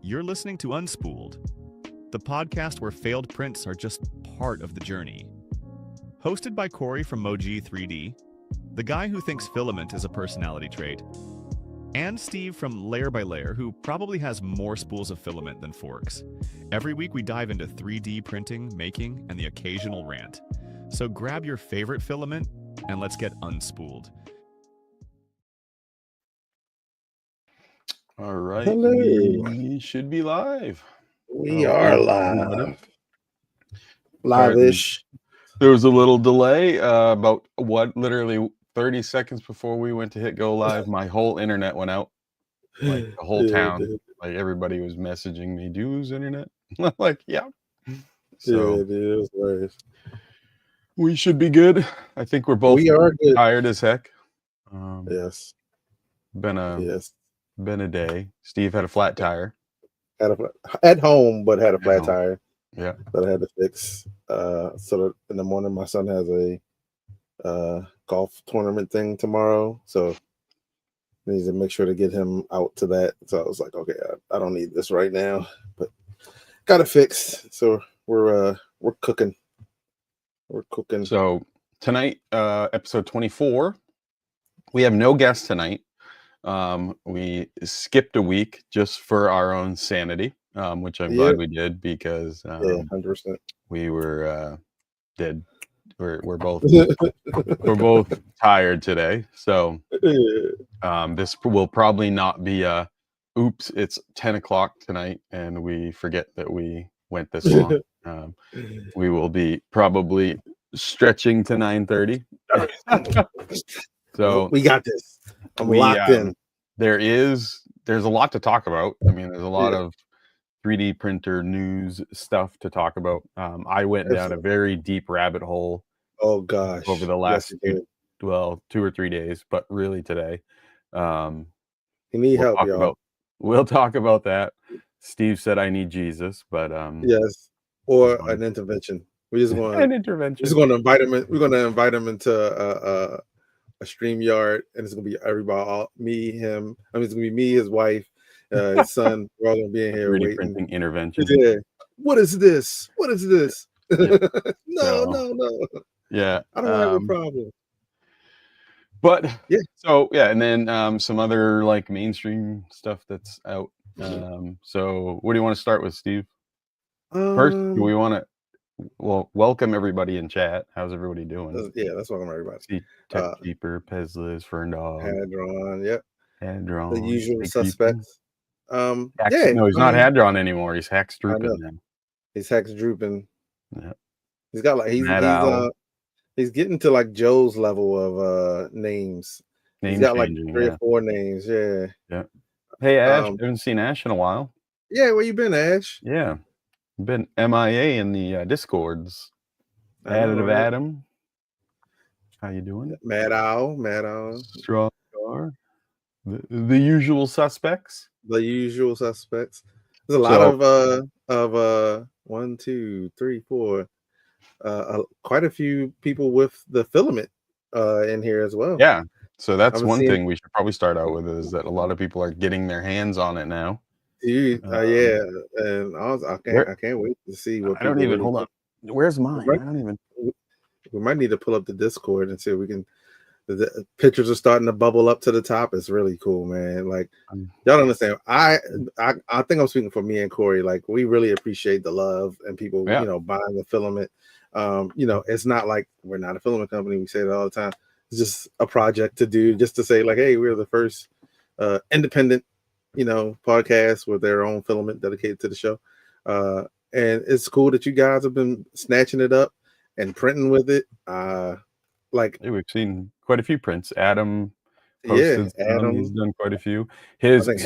You're listening to Unspooled, the podcast where failed prints are just part of the journey. Hosted by Corey from Moji 3D, the guy who thinks filament is a personality trait, and Steve from Layer by Layer, who probably has more spools of filament than forks. Every week we dive into 3D printing, making, and the occasional rant. So grab your favorite filament and let's get unspooled. All right, Hello. we should be live. We are live. Live-ish. There was a little delay, about literally 30 seconds before we went to hit go live. My whole internet went out, like the whole town. Like everybody was messaging me, "Do you lose internet?" I'm like, yeah. So it is hilarious. We should be good. I think we're both tired as heck. Yes. Been a day. Steve had a flat tire. At home, but had a flat tire. Yeah. That I had to fix. So that in the morning, my son has a golf tournament thing tomorrow. So I need to make sure to get him out to that. So I was like, okay, I don't need this right now, but got it fixed. So we're cooking. We're cooking. So tonight, episode 24. We have no guest tonight. We skipped a week just for our own sanity, which I'm glad we did because 100%. We were dead. We're both tired today. So this will probably not be a oops, it's 10 o'clock tonight and we forget that we went this long. We will be probably stretching to 9:30. So we got this. I'm locked in. There's a lot to talk about. I mean, there's a lot of 3D printer news stuff to talk about. I went down a very deep rabbit hole. Oh gosh! Over the last 2 or 3 days, but really today. You need help, y'all. We'll talk about that. Steve said I need Jesus, but yes, or an intervention. We just want an intervention. We're just going to invite him. We're going to invite him into a StreamYard, and it's gonna be everybody, me, him. I mean, it's gonna be me, his wife, his son. We're all gonna be in here 3D waiting. Printing intervention. Yeah. What is this? What is this? No. Yeah. I don't have a problem. But and then some other like mainstream stuff that's out. So what do you want to start with, Steve? First, do we want to? Well, welcome everybody in chat. How's everybody doing? Yeah, that's welcome everybody. Tech Keeper, Pezlis, Ferndog, Hadron, yep. Hadron, the usual suspects. No, he's not Hadron anymore. He's Hex Drooping now. He's Hex Drooping. Yeah. He's got like he's getting to like Joe's level of names. He's got like 3 or 4 names. Yeah. Yeah. Hey Ash, I haven't seen Ash in a while. Yeah, where you been, Ash? Yeah. Been MIA in the Discords. Additive Adam. How you doing? Mad Owl. Strong Star. The usual suspects. The usual suspects. There's a lot of 1, 2, 3, 4. Quite a few people with the filament in here as well. Yeah. So that's one thing we should probably start out with is that a lot of people are getting their hands on it now. Dude, yeah, and I can't wait to see what. I don't even hold up. Where's mine? Right? I don't even. We might need to pull up the Discord and see if we can. The pictures are starting to bubble up to the top. It's really cool, man. Like y'all don't understand. I think I'm speaking for me and Corey. Like we really appreciate the love and people, buying the filament. It's not like we're not a filament company. We say it all the time. It's just a project to do, just to say like, hey, we're the first independent. Podcasts with their own filament dedicated to the show. And it's cool that you guys have been snatching it up and printing with it. We've seen quite a few prints. Adam posted Adam. He's done quite a few. Hadron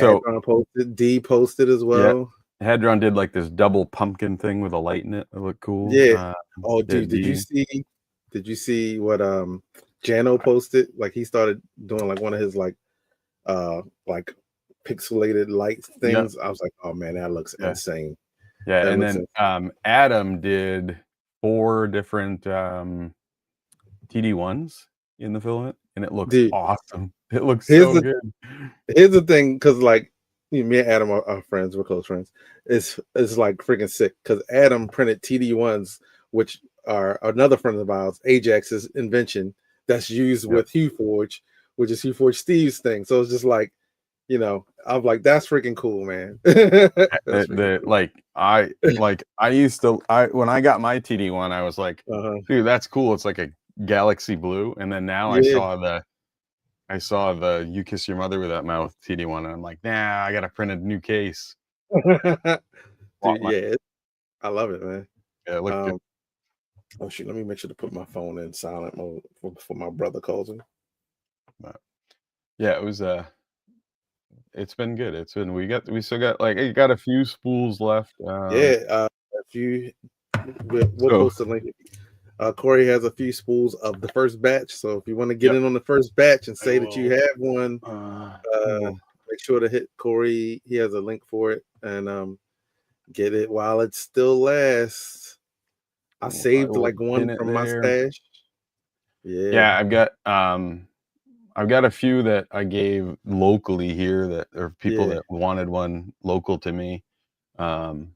posted as well. Yeah. Hadron did like this double pumpkin thing with a light in it. It looked cool. Yeah. Dude, did you see what Jano posted? Like he started doing like one of his like pixelated light things. I was like, oh man, that looks insane. Yeah, and then Adam did 4 different TD1s in the filament, and it looks awesome. It looks so good. Here's the thing, because like Me and Adam are friends. We're close friends. It's like freaking sick because Adam printed TD1s, which are another friend of ours, Ajax's invention that's used with HughForge, which is HughForge Steve's thing. So it's just like, I'm like, that's freaking cool, man. When I got my TD1, I was like, dude, that's cool. It's like a galaxy blue. And then now I saw the You Kiss Your Mother with That Mouth TD1, and I'm like, nah, I gotta print a new case. Dude, yeah, I love it, man. Yeah, it looked good. Oh shoot, let me make sure to put my phone in silent mode before my brother calls me. But yeah, it was it's been good. We still got a few spools left. If you we'll post a link. Corey has a few spools of the first batch, so if you want to get in on the first batch and say that you have one, make sure to hit Corey. He has a link for it, and get it while it still lasts. I saved like one from my stash. Yeah, I've got a few that I gave locally here that are people that wanted one local to me. And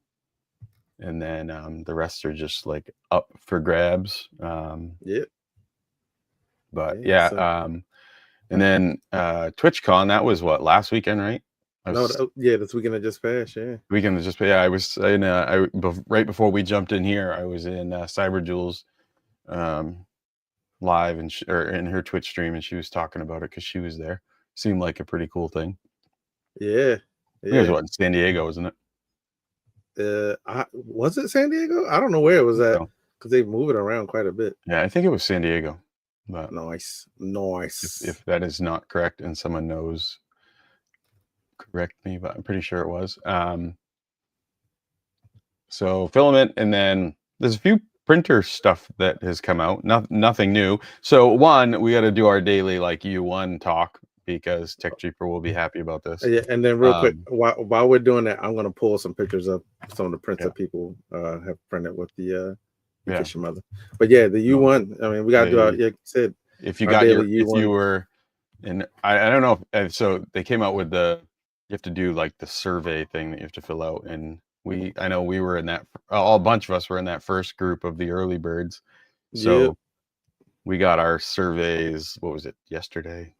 then the rest are just like up for grabs. And then TwitchCon, that was what, last weekend, right? This weekend that just passed. Weekend that just passed. Yeah, I was in right before we jumped in here, I was in Cyber Jules live and or in her Twitch stream, and she was talking about it because she was there. Seemed like a pretty cool thing. Yeah. It was what, in San Diego, wasn't it? Was it San Diego? I don't know where it was at because they move it around quite a bit. Yeah, I think it was San Diego. But nice. If that is not correct and someone knows, correct me, but I'm pretty sure it was. So filament, and then there's a few printer stuff that has come out. Nothing new. So one, we got to do our daily U1 talk because Tech Cheaper will be happy about this. Yeah, and then real quick, while we're doing that, I'm going to pull some pictures of some of the prints that people have printed with the Kiss Your Mother. But yeah, the U1. I mean, we got to do our. Yeah, said if you got if you were, and I don't know if so they came out with you have to do like the survey thing that you have to fill out, and I know we were in that. A bunch of us were in that first group of the early birds. So we got our surveys. What was it? Yesterday.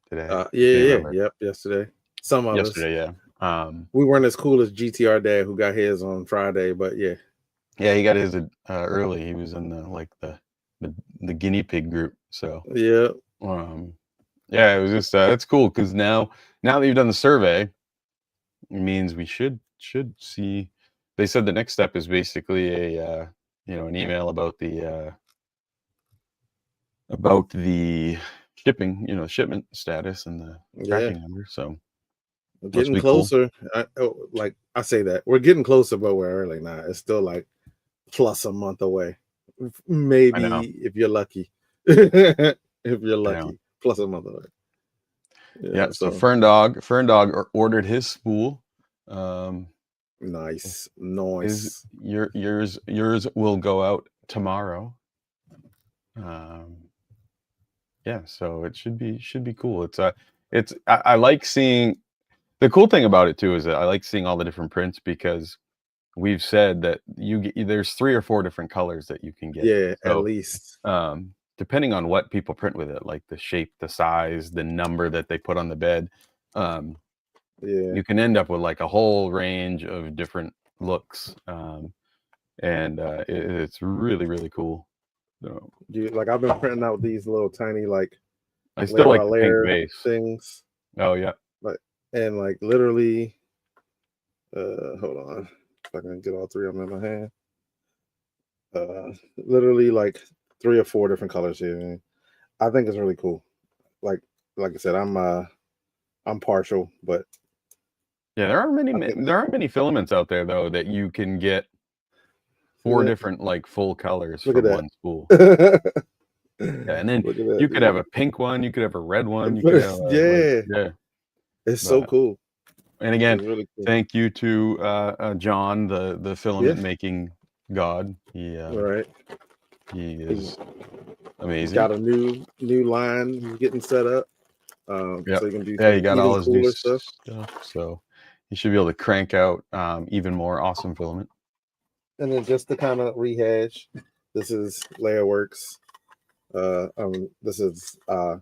Today? Yesterday. Some of us. Yeah. We weren't as cool as GTR Dad, who got his on Friday, but yeah. Yeah, he got his early. He was in the guinea pig group. So yeah. It was just it's cool because now that you've done the survey, it means we should see. They said the next step is basically an email about the shipping, shipment status and the tracking number. So we're getting closer. Cool. I say that we're getting closer, but we're early now. It's still like plus a month away, maybe if you're lucky. Plus a month away. Yeah. So Fern Dog ordered his spool. Nice. Yours will go out tomorrow. So it should be cool. I like seeing. The cool thing about it too is that I like seeing all the different prints because we've said that there's 3 or 4 different colors that you can get. Yeah, at least. Depending on what people print with it, like the shape, the size, the number that they put on the bed, you can end up with like a whole range of different looks, and it's really, really cool. So, I've been printing out these little tiny I still like the pink base things. Oh yeah, and literally, hold on, if I can get all 3 of them in my hand. Literally 3 or 4 different colors here. I think it's really cool. Like I said, I'm partial, but yeah, there aren't many filaments out there though that you can get 4 different full colors for one spool. And then you could have a pink one, you could have a red one, you could have it's so cool. And again, really cool. Thank you to John, the filament making god. He is amazing. He's got a new line he's getting set up. So you can do he got all his new stuff. So you should be able to crank out even more awesome filament. And then just to kind of rehash, this is Layerworks. This is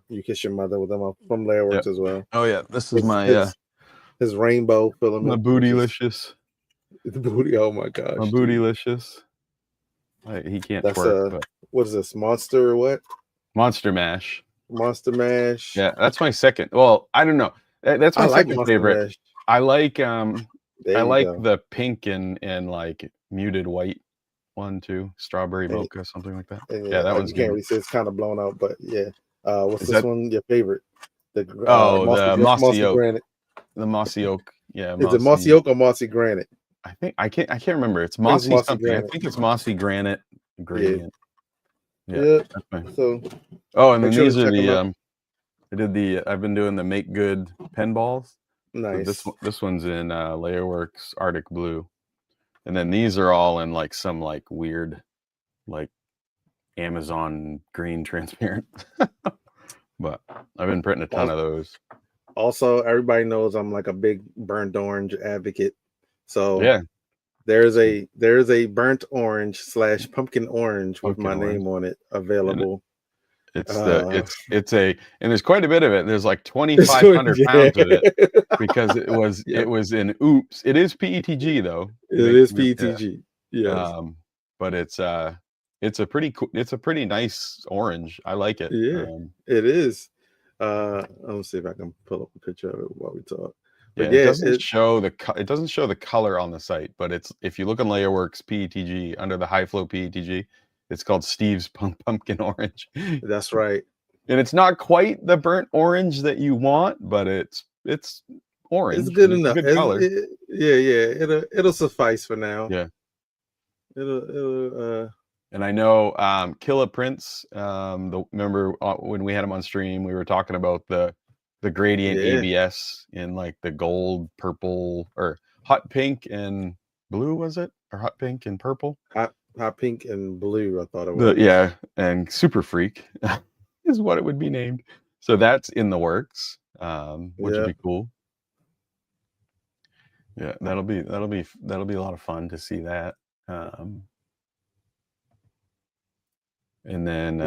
You Kiss Your Mother with them from Layerworks as well. Oh yeah, this is my his rainbow filament. My bootylicious. The booty. Oh my gosh. My bootylicious. He can't twerk. But what is this? Monster or what? Monster Mash. Monster Mash. Yeah, that's my second. Well, I don't know. That's my second favorite. Mash. I like the pink and like muted white one too. Strawberry mocha, something like that. Yeah, that one's can't really say it's kind of blown out, but yeah. What's this one? Your favorite? The mossy oak. Granite. The mossy oak. Yeah. Is it mossy oak or mossy granite? I can't remember. It's mossy something. Granite. I think it's mossy granite gradient. Yeah. So. Oh, and then these are the I've been doing the Make Good pen balls. Nice. So this one's in Layerworks Arctic Blue, and then these are all in like some like weird, like Amazon green transparent. But I've been printing a ton of those. Also, everybody knows I'm like a big burnt orange advocate. So yeah, there's a burnt orange / pumpkin orange with my name on it available. And there's quite a bit of it. There's like 2,500 pounds of it because it was in Oops. It is PETG though. It is PETG. Yeah. But it's a pretty nice orange. I like it. Yeah, it is. Let's see if I can pull up a picture of it while we talk. But it doesn't show the color on the site, but it's if you look on Layerworks PETG under the high flow PETG, it's called Steve's Pumpkin Orange. That's right. And it's not quite the burnt orange that you want, but it's orange. It's good enough. Good color. It'll suffice for now. Yeah. It'll And I know Killa Prince, remember when we had him on stream, we were talking about the gradient ABS in like the gold, purple, or hot pink and blue, was it? Or hot pink and purple? Hot pink and blue, I thought it was. And Super Freak is what it would be named. So that's in the works, which would be cool. Yeah, that'll be a lot of fun to see that. And then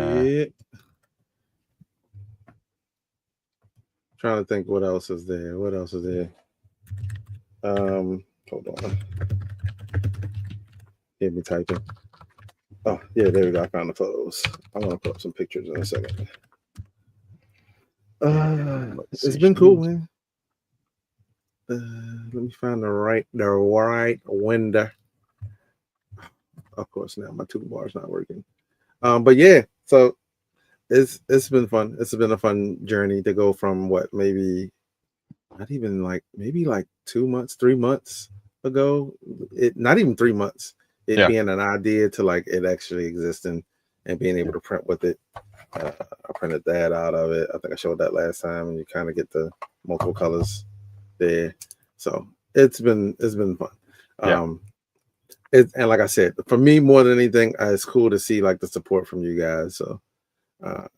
trying to think what else is there. Hold on. Get me typing. Oh, yeah, there we go. I found the photos. I want to put up some pictures in a second. It's been cool, man. Let me find the right window. Of course, now my toolbar's not working. But yeah, so it's been fun. It's been a fun journey to go from maybe 2 months, 3 months ago. Not even 3 months. Being an idea to like it actually existing and being able to print with it. I printed that out of it. I think I showed that last time, and you kind of get the multiple colors there. So it's been fun. And like I said, for me more than anything, it's cool to see like the support from you guys. So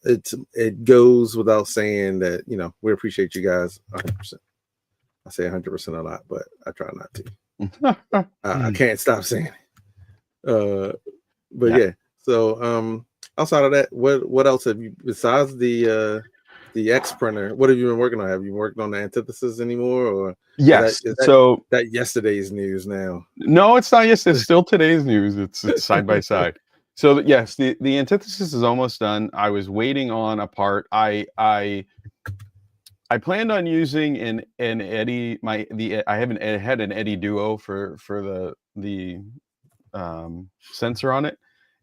it goes without saying that we appreciate you guys 100%. I say 100% a lot, but I try not to. I can't stop saying it. So outside of that, what else have you besides the X printer? What have you been working on? Have you worked on the antithesis anymore, or yes? Is that yesterday's news now? No, it's not yesterday. It's still today's news. It's side by side. So yes, the antithesis is almost done. I was waiting on a part. I planned on using an Eddie. I had an Eddie Duo for the sensor on it,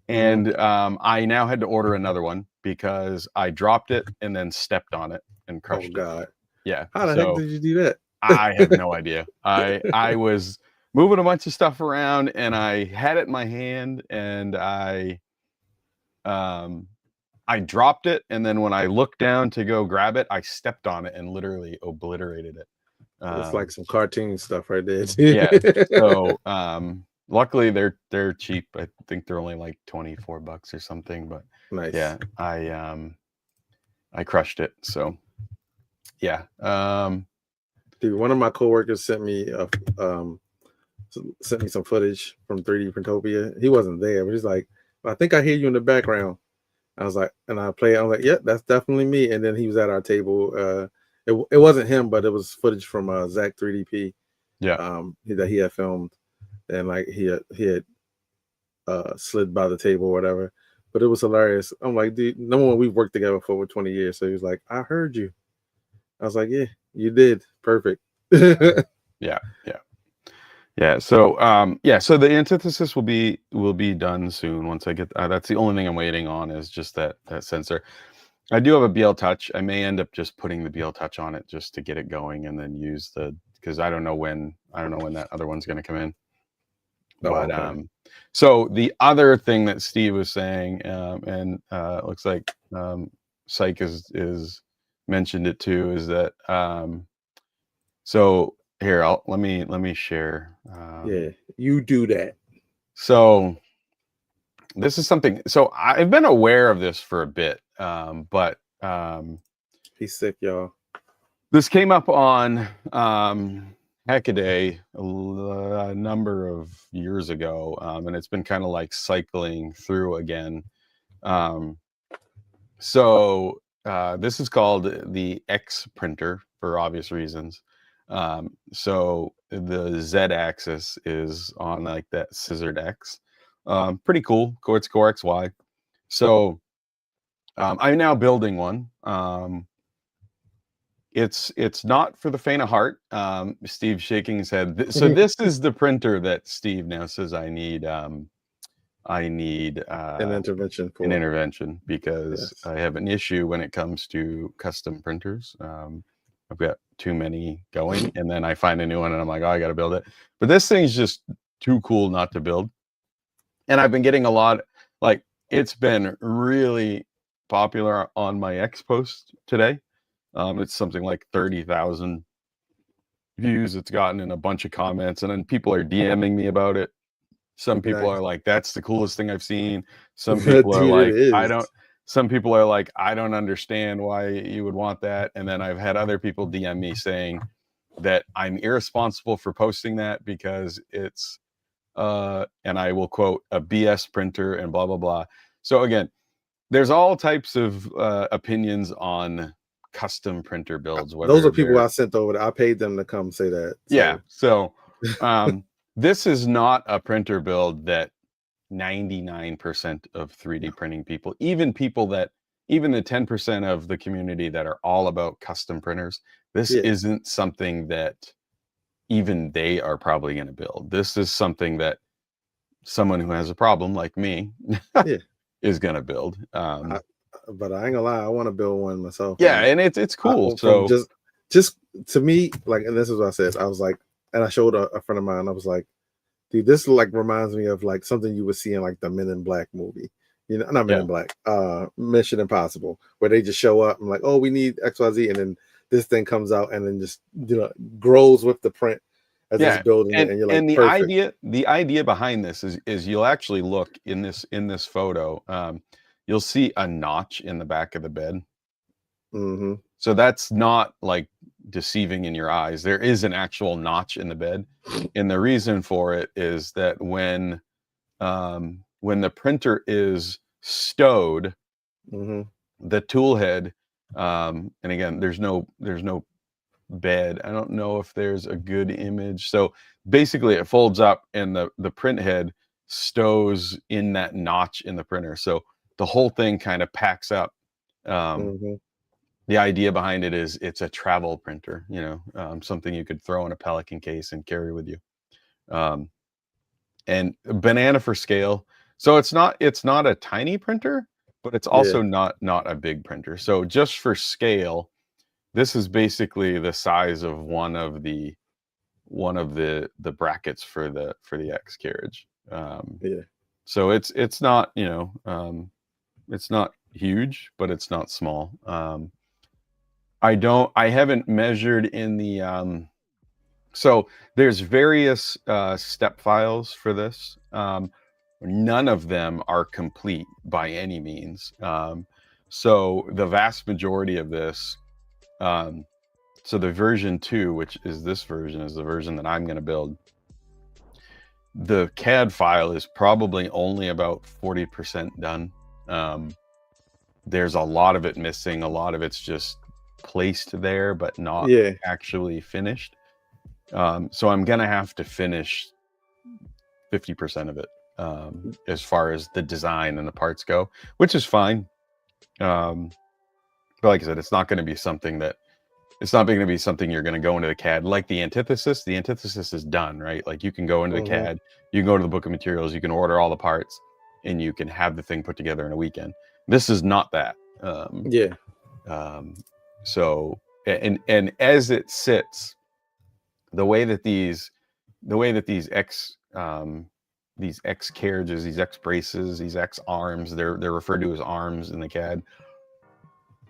and I now had to order another one because I dropped it and then stepped on it and crushed it. God. Yeah. How the heck did you do that? I have no idea. I was moving a bunch of stuff around and I had it in my hand and I dropped it, and then when I looked down to go grab it, I stepped on it and literally obliterated it. It's like some cartoon stuff right there. Yeah. So luckily they're cheap. I think they're only like $24 or something, but nice. Yeah, I crushed it. So yeah. Dude, one of my coworkers sent me some footage from 3D Printopia. He wasn't there, but he's like, I think I hear you in the background. I was like, and I played. I was like, yeah, that's definitely me. And then he was at our table. It wasn't him, but it was footage from Zach 3DP. Yeah. That he had filmed, and like he had slid by the table or whatever. But it was hilarious. I'm like, dude, no one we've worked together for over 20 years. So he was like, I heard you. I was like, yeah, you did. Perfect. Yeah. So the antithesis will be done soon. Once I get that's the only thing I'm waiting on is just that sensor. I do have a BL Touch. I may end up just putting the BL Touch on it just to get it going, and then use because I don't know when that other one's going to come in. But okay. So the other thing that Steve was saying, and it looks like Psych is mentioned it too, is that so here let me share. Yeah, you do that. So this is something. So I've been aware of this for a bit, but he's sick, y'all. this came up on Hackaday a number of years ago, and it's been kind of like cycling through again. So this is called the X printer for obvious reasons. So the Z-axis is on like that scissored X. Pretty cool. It's Core XY. So I'm now building one. It's not for the faint of heart. Steve shaking his head. So this is the printer that Steve now says I need an intervention because yes. I have an issue when it comes to custom printers. I've got too many going, and then I find a new one and I'm like, oh, I got to build it. But this thing's just too cool not to build. And I've been getting a lot, like it's been really popular on my X post today. It's something like 30,000 views it's gotten, in a bunch of comments, and then people are DMing me about it. Some people are like, that's the coolest thing I've seen. Some people are like, some people are like, I don't understand why you would want that. And then I've had other people DM me saying that I'm irresponsible for posting that because it's and I will quote, a BS printer and blah blah blah. So again, there's all types of opinions on custom printer builds. Those are people I sent over. I paid them to come say that. So. Yeah. So this is not a printer build that 99% of 3D printing people, even the 10% of the community that are all about custom printers, this isn't something that even they are probably going to build. This is something that someone who has a problem like me is going to build. But I ain't gonna lie, I want to build one myself. Yeah, and it's cool. So just to me, like, and this is what I said. I was like, and I showed a friend of mine. I was like, dude, this like reminds me of like something you would see in like the Men in Black movie. You know, not Men in Black, Mission Impossible, where they just show up and like, oh, we need XYZ, and then this thing comes out and then just grows with the print as it's building it, and you're like, and perfect. the idea behind this is you'll actually look in this photo, you'll see a notch in the back of the bed. Mm-hmm. So that's not like deceiving in your eyes. There is an actual notch in the bed, and the reason for it is that when the printer is stowed, the tool head, and again, there's no bed. I don't know if there's a good image. So basically, it folds up, and the print head stows in that notch in the printer. So the whole thing kind of packs up. The idea behind it is it's a travel printer, something you could throw in a Pelican case and carry with you. And banana for scale. So it's not a tiny printer, but it's also not a big printer. So just for scale, this is basically the size of one of the brackets for the X carriage. So it's not, it's not huge, but it's not small. I haven't measured in the so there's various step files for this. None of them are complete by any means. So the vast majority of this So the version 2, which is this version, is the version that I'm going to build. The CAD file is probably only about 40% done. There's a lot of it missing. A lot of it's just placed there, but not actually finished. So I'm going to have to finish 50% of it as far as the design and the parts go, which is fine. But like I said, it's not going to be something you're going to go into the CAD like the antithesis. The antithesis is done, right? Like you can go into the CAD, you can go to the book of materials, you can order all the parts, and you can have the thing put together in a weekend. This is not that. So, and as it sits, the way that these X carriages, these X braces, these X arms, they're referred to as arms in the CAD.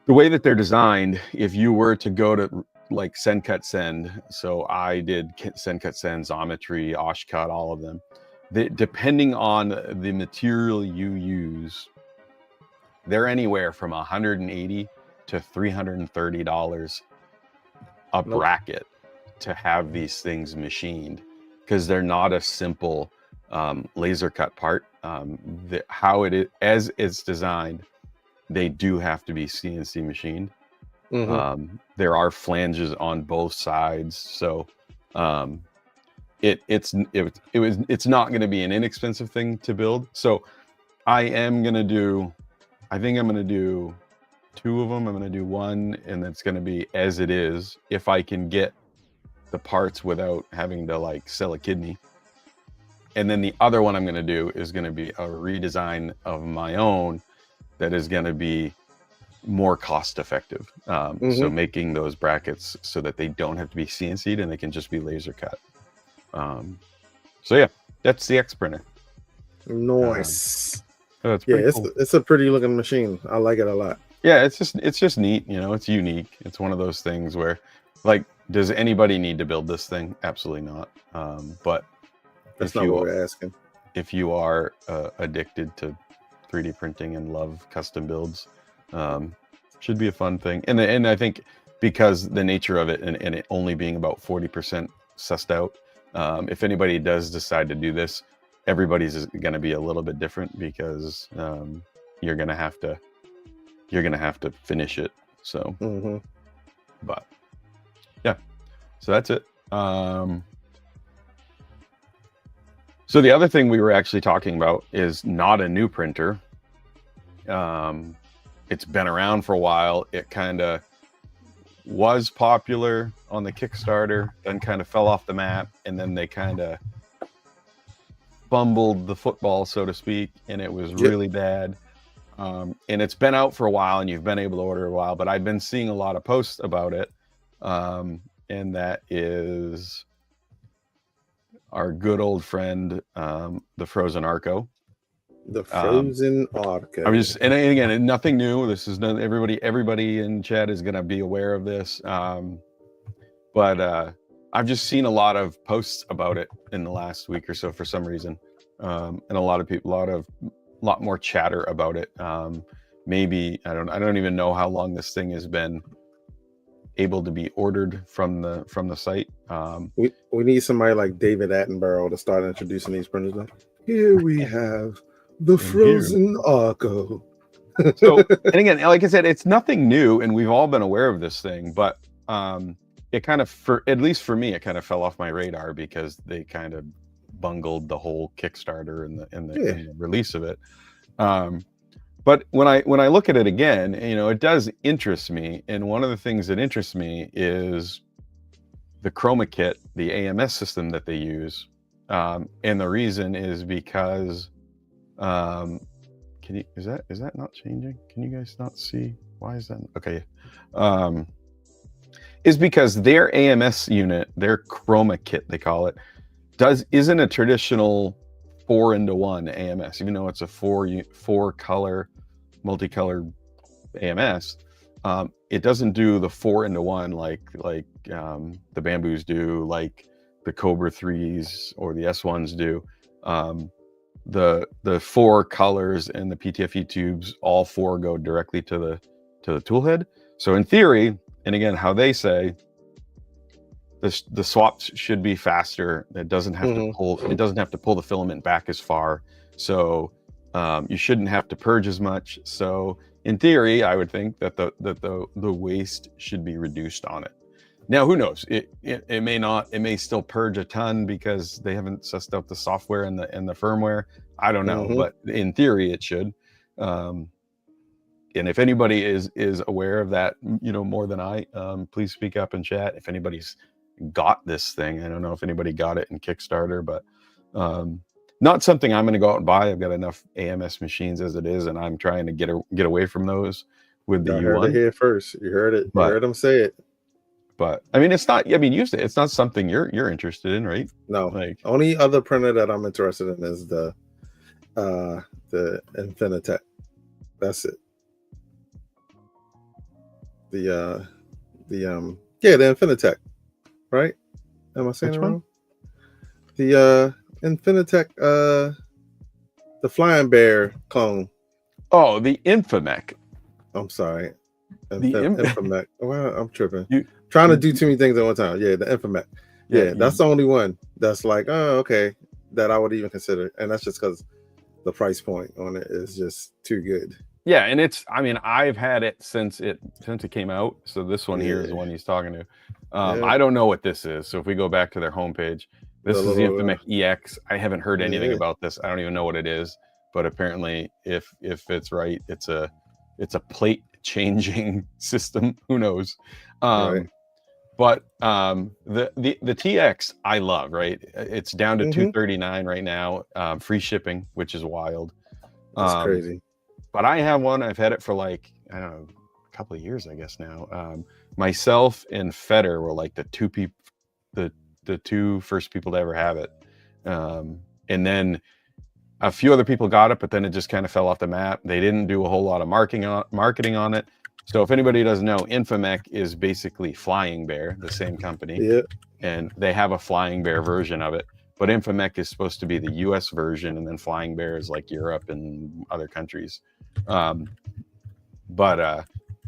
The way that they're designed, if you were to go to like send, cut, send, so I did send, cut, send, Xometry, Oshcut, all of them. Depending on the material you use, they're anywhere from $180 to $330 a bracket to have these things machined, because they're not a simple laser cut part. How it is, as it's designed, they do have to be CNC machined. There are flanges on both sides, so it's not going to be an inexpensive thing to build. So I think I'm going to do 2 of them. I'm going to do one, and it's going to be as it is, if I can get the parts without having to like sell a kidney. And then the other one I'm going to do is going to be a redesign of my own that is going to be more cost effective. So making those brackets so that they don't have to be CNC'd and they can just be laser cut. So yeah, that's the X printer. Nice. It's cool. It's a pretty looking machine. I like it a lot. Yeah, it's just neat. It's unique. It's one of those things where, like, does anybody need to build this thing? Absolutely not. But that's not what we're asking. If you are addicted to 3D printing and love custom builds, should be a fun thing. And I think because the nature of it and it only being about 40% sussed out, if anybody does decide to do this, everybody's is going to be a little bit different, because you're going to have to finish it. So, but yeah, so that's it. So the other thing we were actually talking about is not a new printer. It's been around for a while. It kind of was popular on the Kickstarter, then kind of fell off the map, and then they kind of fumbled the football, so to speak, and it was really bad. And it's been out for a while, and you've been able to order a while, but I've been seeing a lot of posts about it. And that is our good old friend, the Frozen Arco. The Frozen Arco. And again, nothing new. This is not everybody in chat is going to be aware of this. But I've just seen a lot of posts about it in the last week or so for some reason. And a lot of people, a lot more chatter about it. Maybe I don't even know how long this thing has been able to be ordered from the site. We need somebody like David Attenborough to start introducing these printers. Like, here we have the Frozen Arco. So, and again, like I said, it's nothing new, and we've all been aware of this thing, but it kind of, at least for me, it kind of fell off my radar because they kind of bungled the whole Kickstarter and the release of it. But when I look at it again, it does interest me. And one of the things that interests me is the Chroma Kit, the AMS system that they use. And the reason is because, is that not changing? Can you guys not see? Why is that? Okay. Is because their AMS unit, their Chroma Kit, they call it, isn't a traditional 4-into-1 AMS, even though it's a four color, multicolored AMS. It doesn't do the 4-into-1 like the Bamboos do, like the Cobra 3s or the S1s do. The 4 colors and the PTFE tubes, all 4 go directly to the tool head. So in theory, and again, how they say, the swaps should be faster. It doesn't have to pull. It doesn't have to pull the filament back as far. So you shouldn't have to purge as much. So in theory, I would think that the waste should be reduced on it. Now, who knows? It may not. It may still purge a ton because they haven't sussed out the software and the firmware. I don't know, but in theory, it should. And if anybody is aware of that, more than I, please speak up in chat. If anybody's got this thing, I don't know if anybody got it in Kickstarter, but not something I'm going to go out and buy. I've got enough AMS machines as it is, and I'm trying to get away from those with the U1. You heard it here first. You heard it. You heard them say it. But I mean, it's not. I mean, use it. It's not something you're interested in, right? No. Like, only other printer that I'm interested in is the Infinitec. That's it. The Infinitec, right? Am I saying it wrong? The Infinitec, the Flying Bear clone. Oh, the Infomec. I'm sorry. Infomec. Well, I'm tripping. Trying to do too many things at one time. Yeah, the Infomec. Yeah, that's the only one that's like, oh, okay, that I would even consider. And that's just because the price point on it is just too good. Yeah, and I've had it since it came out. So this one here is the one he's talking to. I don't know what this is. So if we go back to their homepage, this is the Infomec EX. I haven't heard anything about this. I don't even know what it is. But apparently, if it's right, it's a plate changing system. Who knows? Right. But the TX I love, right? It's down to $239 right now, free shipping, which is wild. That's crazy. But I have one. I've had it for like, I don't know, a couple of years, I guess now. Myself and Feder were like the two first people to ever have it. And then a few other people got it, but then it just kind of fell off the map. They didn't do a whole lot of marketing on it. So if anybody doesn't know, Infomec is basically Flying Bear, the same company. Yeah. And they have a Flying Bear version of it. But Infomec is supposed to be the US version, and then Flying Bear is like Europe and other countries. But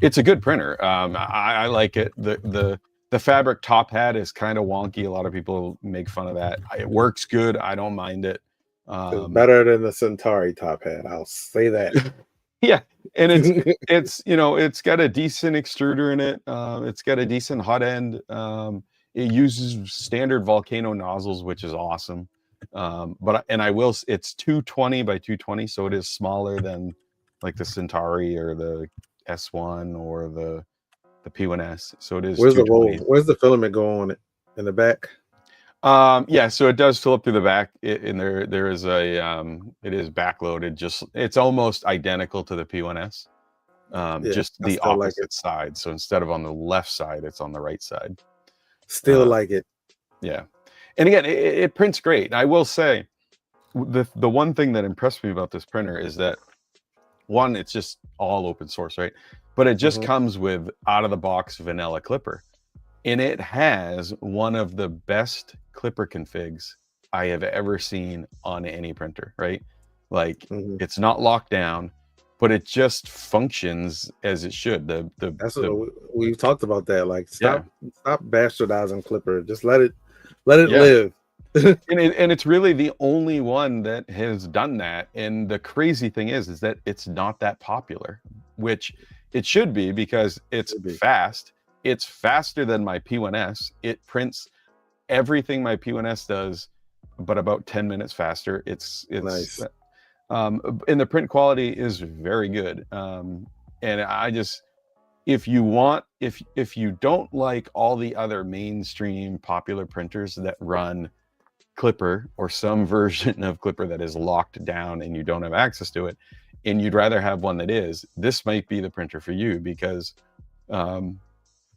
it's a good printer. I like it. The fabric top hat is kind of wonky. A lot of people make fun of that. It works good. I don't mind it. It's better than the Centauri top hat. I'll say that. Yeah, and it's it's got a decent extruder in it. It's got a decent hot end. It uses standard volcano nozzles, which is awesome. It's 220 by 220, so it is smaller than like the Centauri or the S1 or the P1S. So it is. Where's the roll? Where's the filament go on it? In the back? Yeah, so it does fill up through the back. There is it is backloaded. It's almost identical to the P1S. Just the opposite side. So instead of on the left side, it's on the right side. Still like it. Yeah. And again, it prints great. I will say the one thing that impressed me about this printer is that one, it's just all open source, right? But it just comes with out of the box vanilla clipper. And it has one of the best clipper configs I have ever seen on any printer, right? Like it's not locked down, but it just functions as it should. What we've talked about that. Like stop bastardizing clipper. Just let it live. and it's really the only one that has done that. And the crazy thing is that it's not that popular, which it should be because it's fast. It's faster than my P1S. It prints everything my P1S does, but about 10 minutes faster. It's nice. And the print quality is very good. And I just, if you don't like all the other mainstream popular printers that run Clipper or some version of Clipper that is locked down and you don't have access to it, and you'd rather have one that is, this might be the printer for you because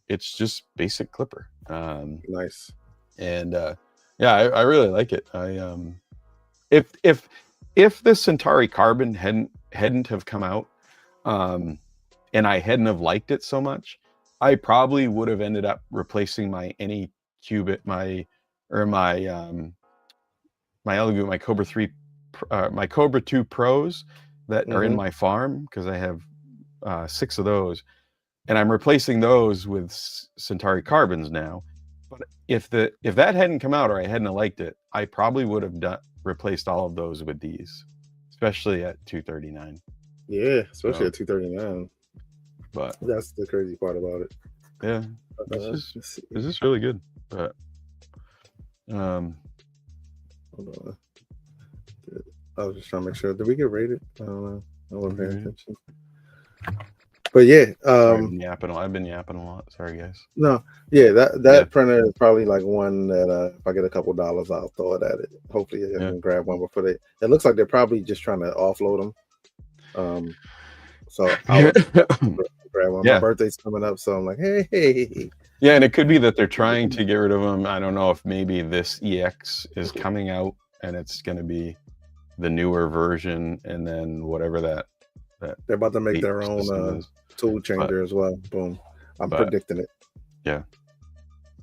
it's just basic Clipper. Nice. And I really like it. If the Centauri Carbon hadn't have come out, and I hadn't have liked it so much, I probably would have ended up replacing my Anycubic, my Elegoo, my Cobra 3, my Cobra 2 Pros that are in my farm, because I have 6 of those, and I'm replacing those with Centauri Carbons now. But if that hadn't come out or I hadn't liked it, I probably would have replaced all of those with these, especially at $239. Yeah, especially at $239. But that's the crazy part about it. Yeah, this is really good. But hold on. I was just trying to make sure. Did we get rated? I don't know. I wasn't paying attention. But yeah, I've been yapping a lot. Sorry, guys. No, yeah, that printer is probably like one that if I get a couple dollars, I'll throw it at it. Hopefully, I can grab one before they. It looks like they're probably just trying to offload them. So I'll grab one. My birthday's coming up, so I'm like, hey. Yeah, and it could be that they're trying to get rid of them. I don't know if maybe this EX is coming out and it's going to be the newer version, and then whatever that they're about to make their own tool changer as well. Boom. I'm predicting it. Yeah.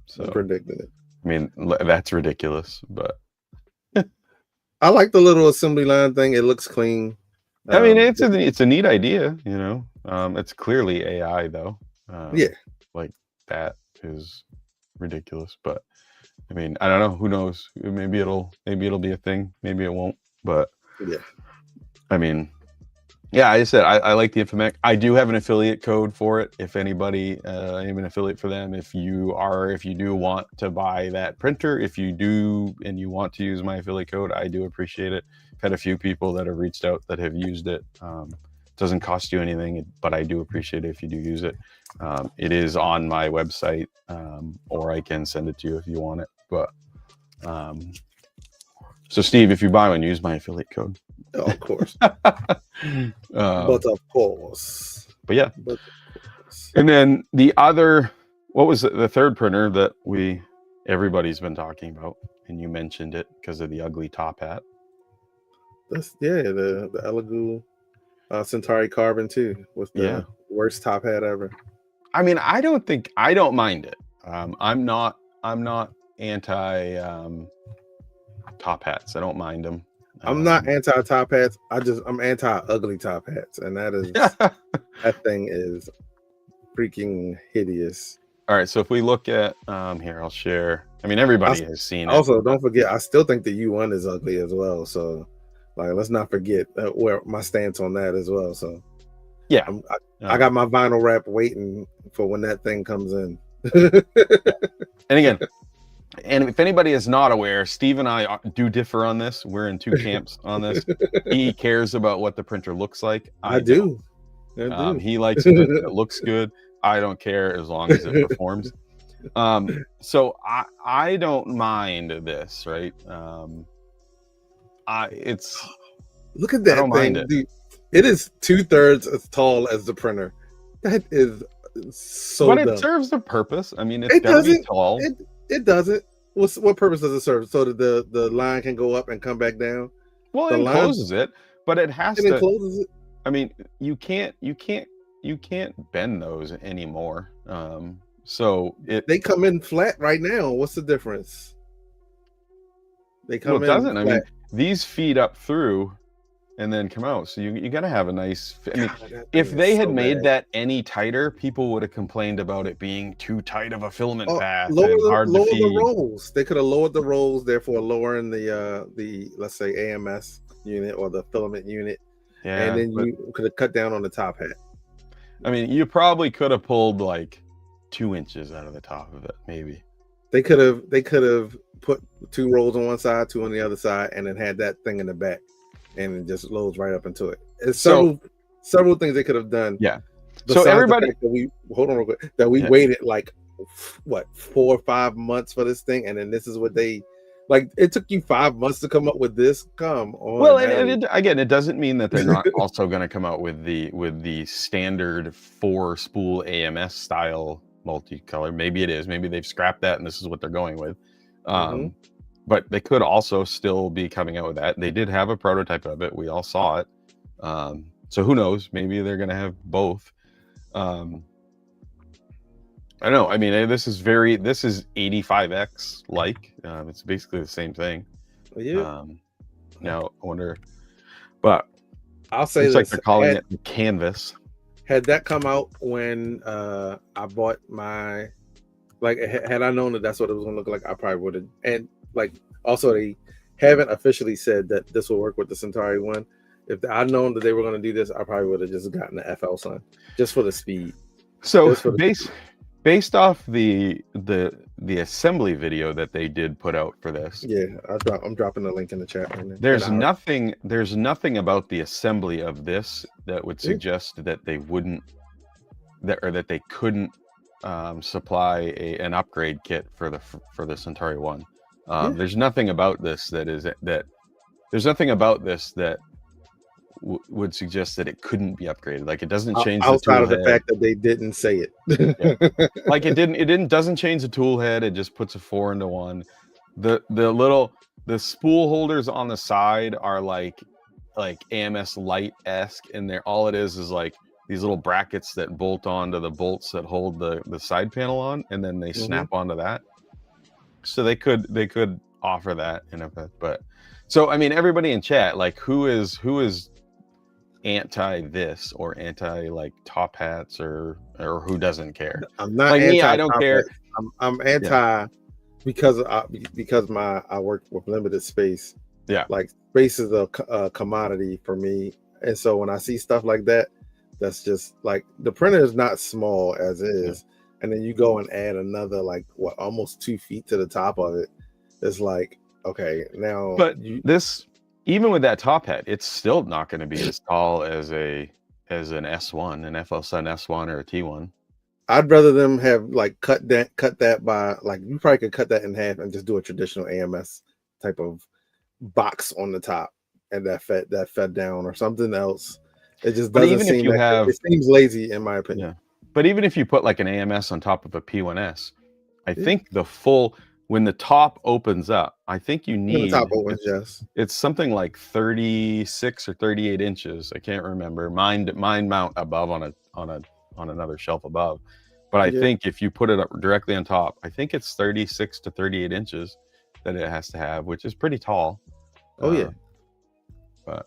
So I'm predicting it. I mean, that's ridiculous, but I like the little assembly line thing. It looks clean. I mean, it's a neat idea, It's clearly AI though. Like that is ridiculous, but I mean, I don't know. Who knows? Maybe it'll be a thing. Maybe it won't. But yeah, I mean, yeah, I said I like the Infomec. I do have an affiliate code for it. If anybody, I'm an affiliate for them. If you do want to buy that printer, if you do and you want to use my affiliate code, I do appreciate it. I've had a few people that have reached out that have used it. It doesn't cost you anything, but I do appreciate it if you do use it. It is on my website, or I can send it to you if you want it. But so Steve, if you buy one, use my affiliate code. Oh, of course. But of course. But yeah. And then the other, what was the third printer that everybody's been talking about, and you mentioned it because of the ugly top hat? The Elegoo Centauri Carbon 2 with the worst top hat ever. I mean, I don't mind it. I'm not anti top hats. I don't mind them. I'm not anti top hats. I'm anti ugly top hats, and that is that thing is freaking hideous. All right, so if we look at here, I'll share. I mean, everybody has seen it. Also, don't forget, I still think the U1 is ugly as well. So, like, let's not forget where my stance on that as well. So, yeah, I got my vinyl wrap waiting for when that thing comes in. And again. And if anybody is not aware, Steve and I do differ on this. We're in two camps on this. He cares about what the printer looks like. I do. He likes it. It looks good. I don't care as long as it performs. So I don't mind this, right? Look at that thing, dude. It is 2/3 as tall as the printer. That is so. But dumb. It serves the purpose. I mean, it's gotta be tall. It doesn't. What purpose does it serve? So that the line can go up and come back down? Well, it closes it, but it has to. It closes it. I mean, you can't bend those anymore. So they come in flat right now. What's the difference? They come in. It doesn't. Flat. I mean, these feed up through and then come out. So you got to have a nice. I mean, if they had made that any tighter, people would have complained about it being too tight of a filament path and hard to feed. Lower the rolls. They could have lowered the rolls, therefore lowering the let's say AMS unit or the filament unit. Yeah, and then you could have cut down on the top hat. I mean, you probably could have pulled like 2 inches out of the top of it, maybe. They could have put 2 rolls on one side, 2 on the other side, and then had that thing in the back. And it just loads right up into it. It's several things they could have done. Yeah. So everybody, hold on real quick. That we waited like 4 or 5 months for this thing, and then this is what they like. It took you 5 months to come up with this. Come on. Well, again, it doesn't mean that they're not also going to come out with the standard 4-spool AMS style multicolor. Maybe it is. Maybe they've scrapped that, and this is what they're going with. But they could also still be coming out with that. They did have a prototype of it. We all saw it. So who knows? Maybe they're going to have both. I don't know. I mean, this is 85X like. It's basically the same thing. Yeah. Now I wonder, but I'll say it's like they're calling it the canvas. Had that come out when I bought my Like, had I known that that's what it was going to look like, I probably would have. And like, also they haven't officially said that this will work with the Centauri one. If I'd known that they were going to do this, I probably would have just gotten the FL Sun just for the speed. So based off the assembly video that they did put out for this. Yeah, I'm dropping the link in the chat right now. There's nothing about the assembly of this that would suggest that they wouldn't that they couldn't supply an upgrade kit for the Centauri one. There's nothing about this that would suggest that it couldn't be upgraded. Like, it doesn't change outside of the fact that they didn't say it. Yeah. Like, it doesn't change the tool head. It just puts a 4-into-1. The spool holders on the side are like AMS Lite-esque, and all it is like these little brackets that bolt onto the bolts that hold the side panel on, and then they snap onto that. So they could offer that in effect. But so, I mean, everybody in chat, like, who is anti this or anti like top hats or who doesn't care? I'm not like anti me. I don't care. I'm anti because I work with limited space. Yeah, like space is a commodity for me, and so when I see stuff like that, that's just like, the printer is not small as is, and then you go and add another like almost 2 feet to the top of it. It's like, okay, now. But this, even with that top hat, it's still not going to be as tall as an S1, an FL Sun S1 or a T1. I'd rather them have like cut that by, like, you probably could cut that in half and just do a traditional AMS type of box on the top, and that fed down or something else. It just doesn't seem it seems lazy, in my opinion. Yeah. But even if you put like an AMS on top of a P1S, I think when the top opens up, I think you need, the top opens, yes. It's something like 36 or 38 inches. I can't remember. Mine mount above on another shelf above. But I think if you put it up directly on top, I think it's 36 to 38 inches that it has to have, which is pretty tall. Oh yeah. But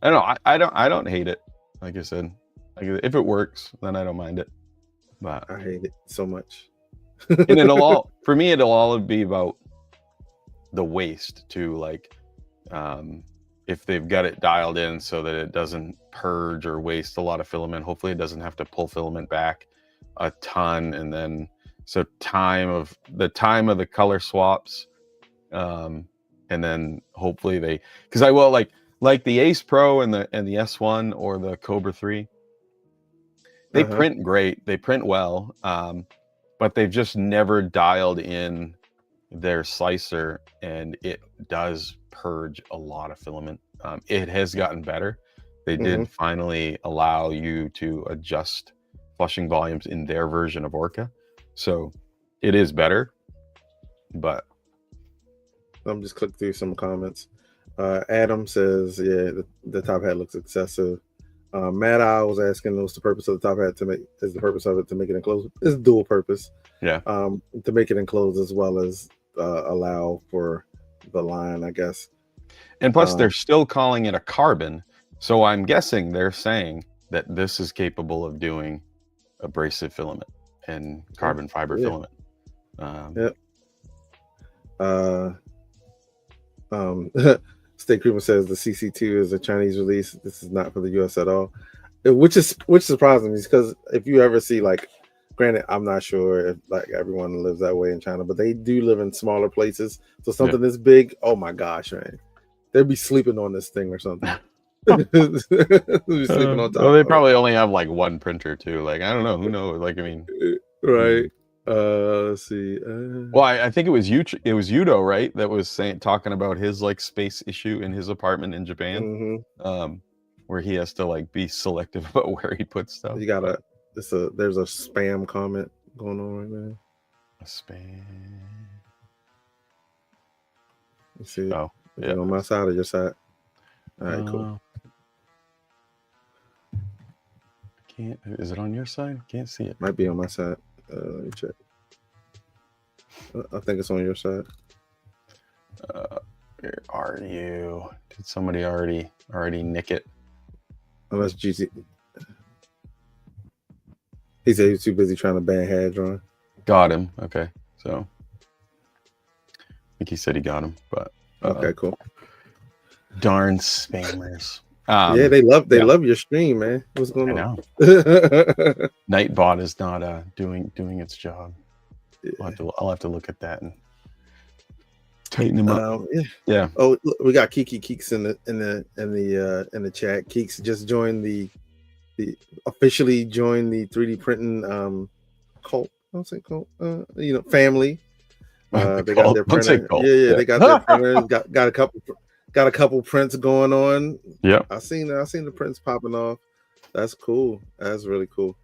I don't know. I don't hate it. Like I said, like, if it works, then I don't mind it. But I hate it so much. And it'll all be about the waste too. Like, if they've got it dialed in so that it doesn't purge or waste a lot of filament, hopefully it doesn't have to pull filament back a ton. And then so time of the color swaps, and then hopefully because I will like the Ace Pro and the S1 or the Cobra 3, they print great, they print well, but they've just never dialed in their slicer, and it does purge a lot of filament. It has gotten better. They did finally allow you to adjust flushing volumes in their version of Orca, so it is better. But I'm just click through some comments. Adam says, yeah, the top hat looks excessive. Matt I was asking, what's the purpose of the top hat? Is the purpose of it to make it enclosed? It's dual purpose. Yeah. To make it enclosed as well as allow for the line, I guess. And plus, they're still calling it a carbon, so I'm guessing they're saying that this is capable of doing abrasive filament and carbon fiber filament. State Creamer says the CC2 is a Chinese release. This is not for the US at all, which surprises me, because if you ever see, like, granted, I'm not sure if like everyone lives that way in China, but they do live in smaller places. So something this big, oh my gosh, man, they'd be sleeping on this thing or something. They'd be sleeping on top. Well, they probably only have like one printer too. Like, I don't know. Who knows? Like, I mean, right. Let's see. Well, I think it was Yudo, right? That was talking about his like space issue in his apartment in Japan, where he has to like be selective about where he puts stuff. You gotta. There's a spam comment going on right now. A spam. You see? Oh, yeah. On my side or your side? All right, cool. Can't. Is it on your side? Can't see it. Might be on my side. Let me check. I think it's on your side. Where are you? Did somebody already nick it? Unless GC. He said he was too busy trying to ban Hadron. Got him. Okay, so I think he said he got him, but Okay, cool. Darn spammers. Yeah, they love your stream, man. What's going I on? know. Nightbot is not doing its job. Yeah. I'll have to look at that and tighten him up. Yeah. Oh, look, we got Kiki Keeks in the chat. Keeks just joined the officially joined the 3D printing cult. I don't say cult. Family. They got their printer. Yeah, they got their printers. Got a couple prints going on. Yeah, I seen the prints popping off. That's cool. That's really cool.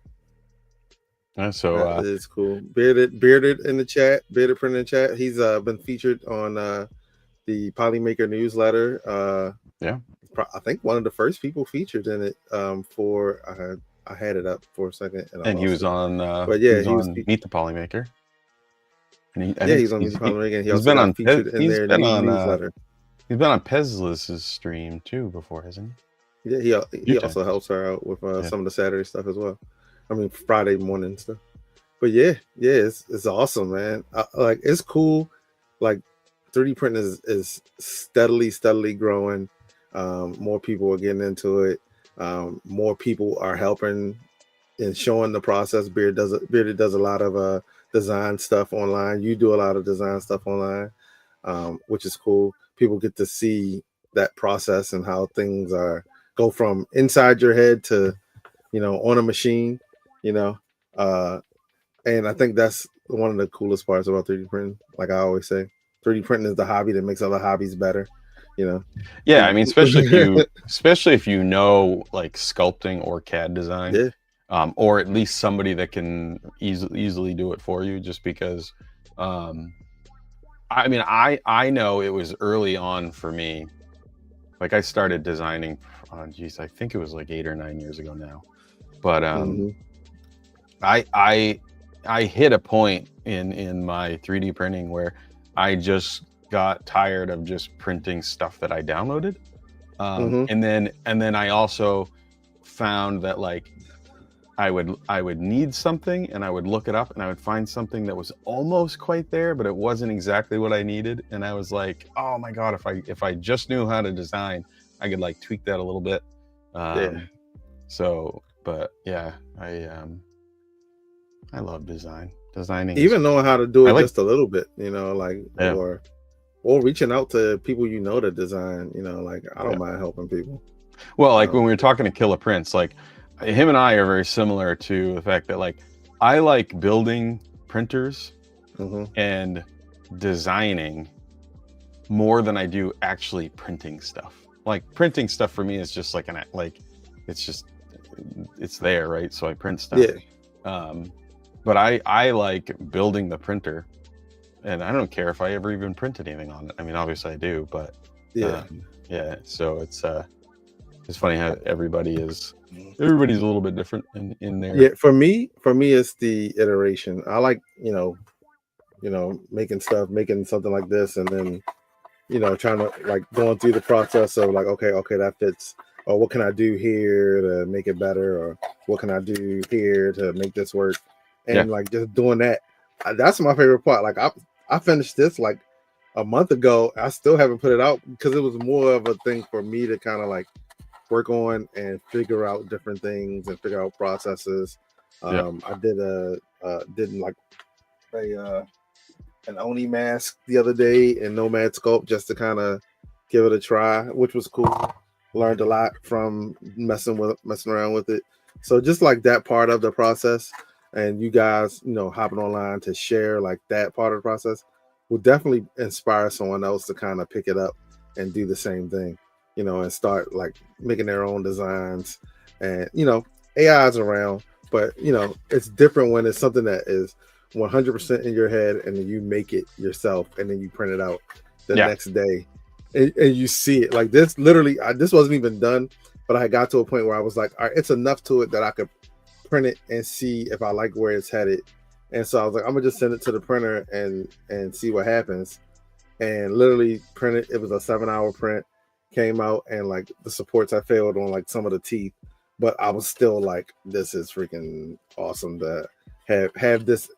So that is cool. Bearded in the chat. Bearded printer in the chat. He's been featured on the Polymaker newsletter. Yeah, I think one of the first people featured in it. I had it up for a second, and he was on. But yeah, he was Meet the Polymaker. And he's on Meet the Polymaker. He also been on featured in their newsletter. He's been on Pezliss's stream too before, hasn't he? Yeah, he also helps her out with some of the Saturday stuff as well. I mean, Friday morning stuff. But yeah, it's awesome, man. Like, it's cool. Like, 3D printing is steadily growing. More people are getting into it. More people are helping and showing the process. Bearded does a lot of design stuff online. You do a lot of design stuff online, which is cool. People get to see that process and how things go from inside your head to, on a machine, and I think that's one of the coolest parts about 3D printing. Like I always say, 3D printing is the hobby that makes other hobbies better, Yeah, I mean, especially if you know, like, sculpting or CAD design. Yeah. Or at least somebody that can easily do it for you, just because I mean, I know it was early on for me. Like, I started designing, I think it was like 8 or 9 years ago now. But I hit a point in my 3D printing where I just got tired of just printing stuff that I downloaded. And then I also found that, like, I would need something and I would look it up and I would find something that was almost quite there, but it wasn't exactly what I needed. And I was like, oh my God, if I just knew how to design, I could, like, tweak that a little bit. So, but yeah, I love designing. Even knowing how to do it just a little bit, or reaching out to people that design, like, I don't mind helping people. Well, like, when we were talking to Killer Prince, like, him and I are very similar to the fact that, like, I like building printers and designing more than I do actually printing stuff. Like, printing stuff for me is just like it's there, right? So I print stuff. Yeah. But I like building the printer, and I don't care if I ever even print anything on it. I mean, obviously I do, but yeah. So it's funny how everybody's a little bit different in there. Yeah, for me it's the iteration. I like, making something like this, and then, trying to, like, going through the process of, like, okay, that fits, or what can I do here to make it better, or what can I do here to make this work, and like, just doing that. That's my favorite part. Like, I finished this like a month ago. I still haven't put it out because it was more of a thing for me to kind of, like, work on and figure out different things and figure out processes. I did an Oni mask the other day in Nomad Sculpt just to kind of give it a try, which was cool. Learned a lot from messing around with it. So just like that part of the process, and you guys, hopping online to share, like, that part of the process will definitely inspire someone else to kind of pick it up and do the same thing. And start, like, making their own designs. And, AI is around, but, it's different when it's something that is 100% in your head, and then you make it yourself, and then you print it out the next day, and you see it. Like, this, literally, this wasn't even done, but I got to a point where I was like, all right, it's enough to it that I could print it and see if I like where it's headed. And so I was like, I'm gonna just send it to the printer and see what happens. And literally print it. It was a 7-hour print. Came out, and, like, the supports, I failed on, like, some of the teeth, but I was still like, this is freaking awesome to have this.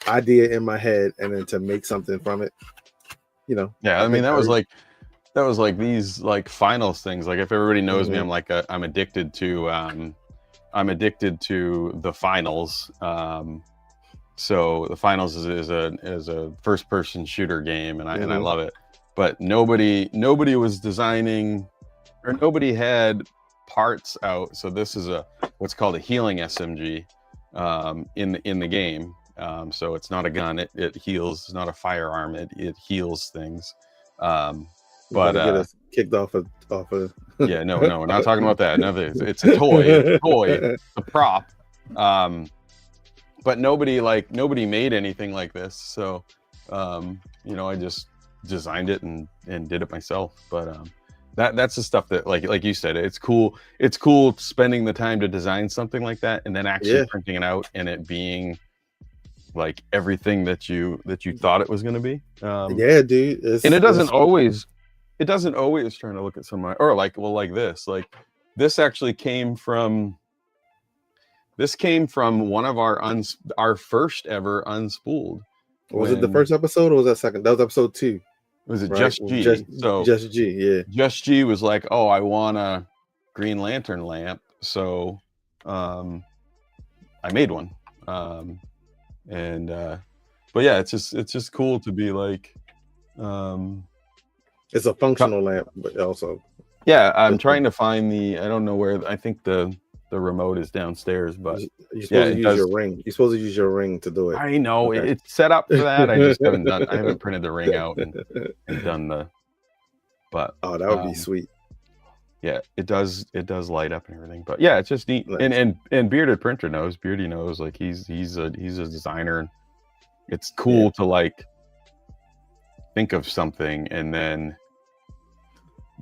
idea in my head and then to make something from it, you know. Yeah, I mean that was like these like finals things. Like if everybody knows me, I'm like I'm addicted to the finals. So the finals is a first person shooter game, and I love it. But nobody was designing, or nobody had parts out. So this is what's called a healing SMG in the game. So it's not a gun, it heals. It's not a firearm, it heals things. But get us kicked off of yeah, no, we're not talking about that. No, it's a toy, a prop. But nobody made anything like this. So you know, I just designed it and did it myself. But that's the stuff that like you said, it's cool spending the time to design something like that and then actually printing it out and it being like everything that you thought it was going to be. Yeah, dude. And it doesn't always trying to look at somebody or like this actually came from one of our first ever Unspooled. Was it the first episode or was that second? That was episode 2. Was it right? Just G? Just G, yeah. Just G was like, oh, I want a Green Lantern lamp, so I made one. But yeah, it's just cool to be like, it's a functional lamp, but also yeah. I'm trying to find I don't know where. I think the remote is downstairs, but you're supposed to use your ring. You're supposed to use your ring to do it. I know it's set up for that. I just haven't done. I haven't printed the ring out and done the. But oh, that would be sweet. Yeah, it does light up and everything. But yeah, it's just neat. Nice. And Bearded Printer knows. Beardy knows. Like he's a designer, and it's cool to like think of something and then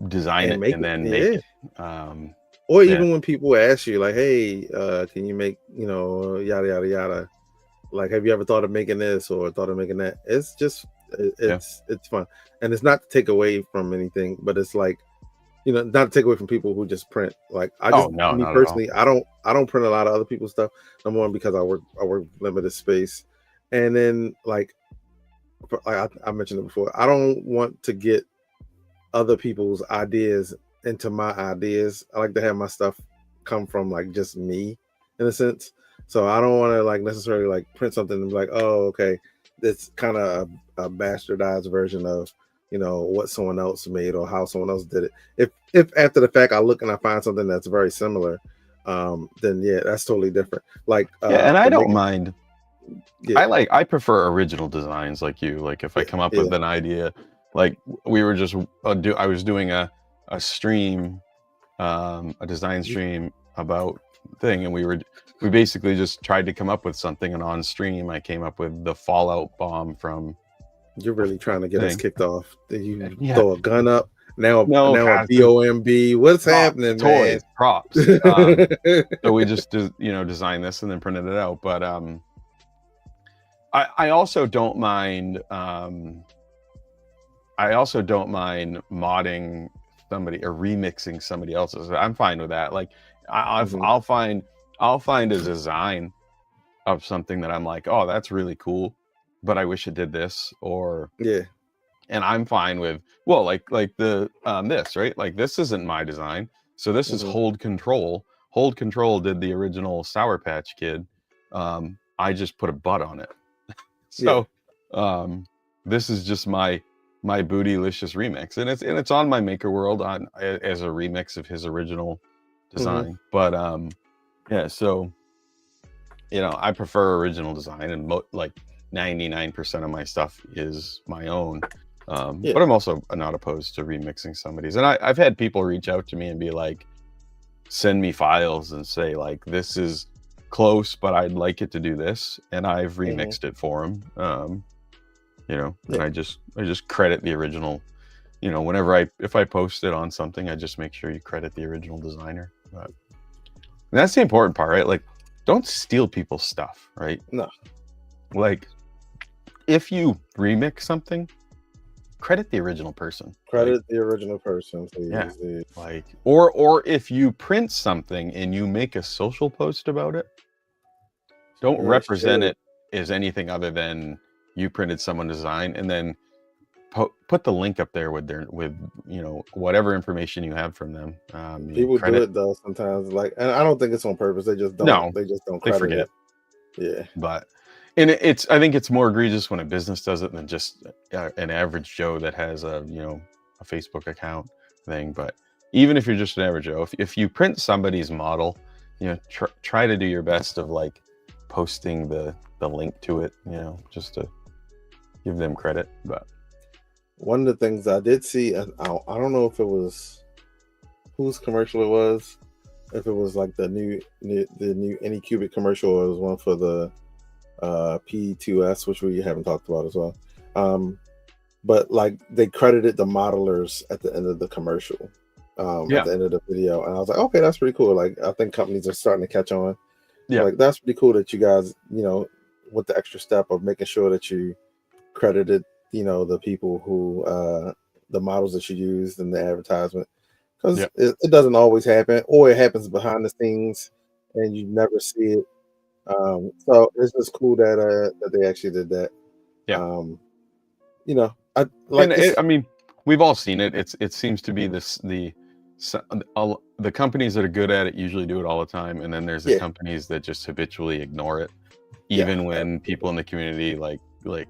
design it and then make it. Or even when people ask you, like, "Hey, can you make, yada yada yada? Like, have you ever thought of making this or thought of making that?" It's just, it's fun, and it's not to take away from anything, but it's like, not to take away from people who just print. Like, I just, me personally, I don't print a lot of other people's stuff. Number one, because I work limited space, and then like I mentioned it before, I don't want to get other people's ideas into my ideas. I like to have my stuff come from like just me in a sense. So I don't want to like necessarily like print something and be like, oh, okay, it's kind of a bastardized version of what someone else made or how someone else did it. If after the fact I look and I find something that's very similar, then yeah, that's totally different. Like and I don't mind. Yeah. I prefer original designs like you. Like if I come up with an idea, like we were just I was doing a stream, a design stream about thing, and we basically just tried to come up with something, and on stream I came up with the Fallout bomb from. You're really trying to get us kicked off. You throw a gun up now a BOMB. What's happening, toys, man? Props. So we just designed this and then printed it out. But I also don't mind. I also don't mind modding somebody or remixing somebody else's. I'm fine with that. Like I'll find a design of something that I'm like, oh, that's really cool, but I wish it did this, or and I'm fine with like the this, right? Like this isn't my design, so this is Hold Control. Hold Control did the original Sour Patch Kid. I just put a butt on it. So this is just my Bootylicious remix, and it's on my Maker World as a remix of his original design. But so I prefer original design, and like 99% of my stuff is my own. But I'm also not opposed to remixing somebody's, and I've had people reach out to me and be like, send me files and say like, this is close, but I'd like it to do this, and I've remixed it for them. And I just credit the original. Whenever if I post it on something, I just make sure you credit the original designer. But that's the important part, right? Like, don't steal people's stuff, right? No. Like, if you remix something, credit the original person. Credit the original person, please. Yeah. Like, or if you print something and you make a social post about it, don't represent it is anything other than you printed someone's design, and then put the link up there with whatever information you have from them. People do it though sometimes, like, and I don't think it's on purpose. They just don't. No, they just don't. They forget. Yeah, but I think it's more egregious when a business does it than just an average Joe that has a Facebook account thing. But even if you're just an average Joe, if you print somebody's model, try to do your best of like posting the link to it, just to give them credit. But one of the things I did see, I don't know if it was whose commercial it was, if it was like the new Anycubic commercial, or it was one for the P2S, which we haven't talked about as well. But like they credited the modelers at the end of the commercial, at the end of the video, and I was like, okay, that's pretty cool. Like I think companies are starting to catch on. Yeah, like that's pretty cool that you guys, with the extra step of making sure that you credited, the people who the models that you used in the advertisement, because it doesn't always happen, or it happens behind the scenes and you never see it. So it's just cool that they actually did that. I mean, we've all seen it. It seems to be the companies that are good at it usually do it all the time, and then there's the companies that just habitually ignore it, even when people in the community like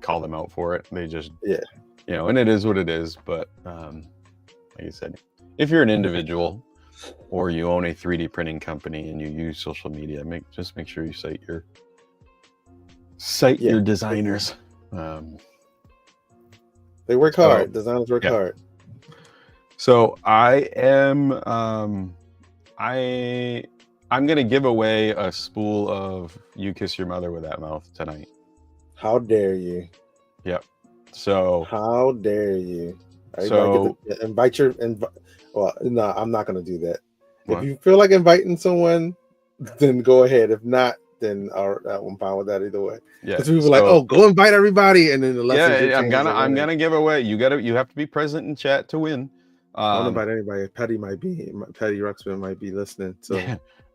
call them out for it. They just and it is what it is. But like you said, if you're an individual or you own a 3D printing company and you use social media, just make sure you cite your designers. They work hard. Designers work hard. So I am I'm gonna give away a spool of You Kiss Your Mother with That Mouth tonight. How dare you? Yep. So how dare you? So invite your. Well, no, I'm not gonna do that. What? If you feel like inviting someone, then go ahead. If not, then I'm fine with that either way. Yeah. Because people are like, "Oh, go invite everybody," and then I'm gonna give away. You have to be present in chat to win. Don't invite anybody. Patty Ruxpin might be listening. So,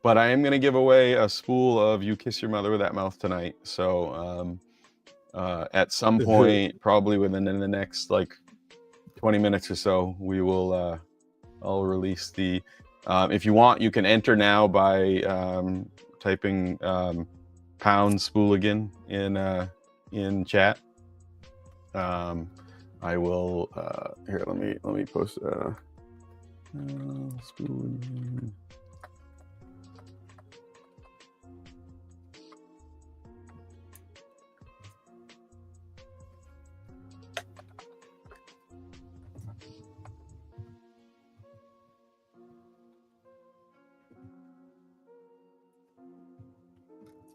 but I am gonna give away a spool of You Kiss Your Mother with That Mouth tonight. So, at some point, probably within the next like 20 minutes or so, we will. I'll release the. If you want, you can enter now by typing #Spooligan in chat. I will here. Let me post Spooligan.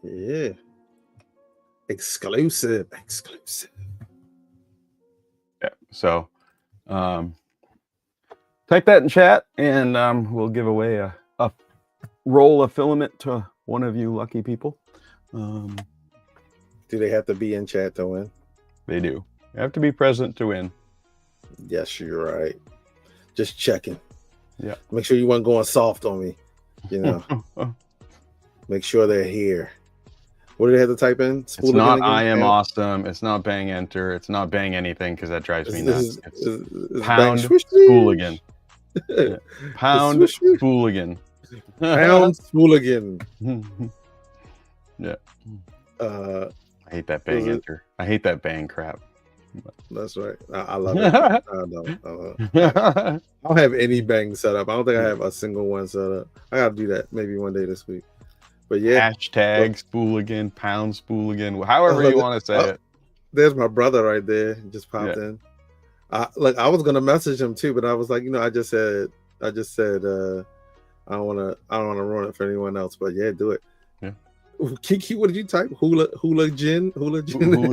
Yeah. Exclusive. Yeah. So type that in chat and we'll give away a roll of filament to one of you lucky people. Do they have to be in chat to win? They do. You have to be present to win. Yes, you're right. Just checking. Yeah. Make sure you weren't going soft on me. Make sure they're here. What do they have to type in? It's not I am awesome. It's not bang enter. It's not bang anything because that drives me nuts. It's pound Spooligan. Pound Spooligan. Pound Spooligan. Yeah. I hate that bang enter. I hate that bang crap. That's right. I love it. I don't have any bang set up. I don't think I have a single one set up. I got to do that maybe one day this week. But yeah, #Spooligan, pound Spooligan, however you want to say it. There's my brother right there, just popped in. I was gonna message him too, but I was like, I just said, I don't want to ruin it for anyone else. But yeah, do it. Yeah. Kiki, what did you type? Hooligan. Hooligan.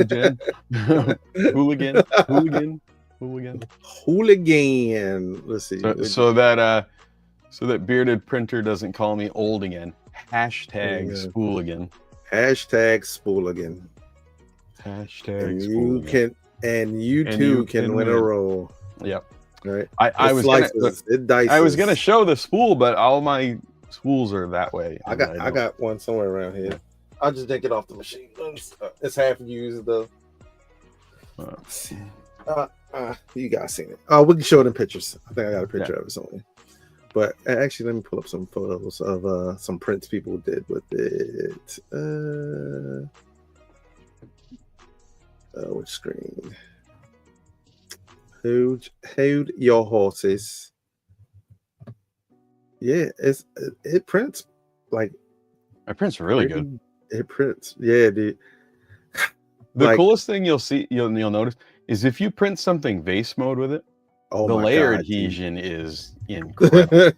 Let's see. So that bearded printer doesn't call me old again. #Spooligan. #Spooligan. Spooligan. You too can win a roll. Yep. Right. I was gonna show the spool, but all my spools are that way. I got one somewhere around here. I just didn't get off the machine. It's half used though. You guys seen it? Oh, we can show it in pictures. I think I got a picture of it somewhere. But actually, let me pull up some photos of some prints people did with it. Which screen? Hold your horses. Yeah, it prints like. It prints really good. It prints, yeah, dude. The coolest thing you'll notice is if you print something vase mode with it, the layer adhesion is incredible.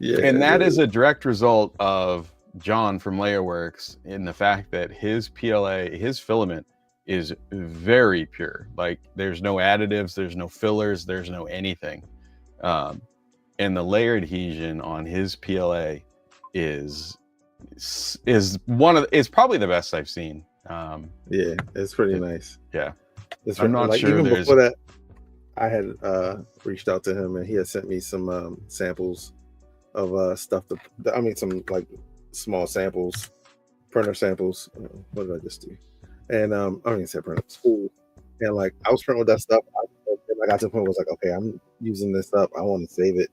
Yeah, and that is a direct result of John from Layerworks in the fact that his PLA, his filament is very pure. Like there's no additives, there's no fillers, there's no anything. And the layer adhesion on his PLA is probably the best I've seen. Yeah, it's pretty nice. Yeah. I'm not sure even before that I had reached out to him and he had sent me some samples of stuff some like small samples, printer samples. What did I just do? And I don't even say printer, spool. And like I was printing with that stuff. I got to the point where I was like, okay, I'm using this up. I want to save it.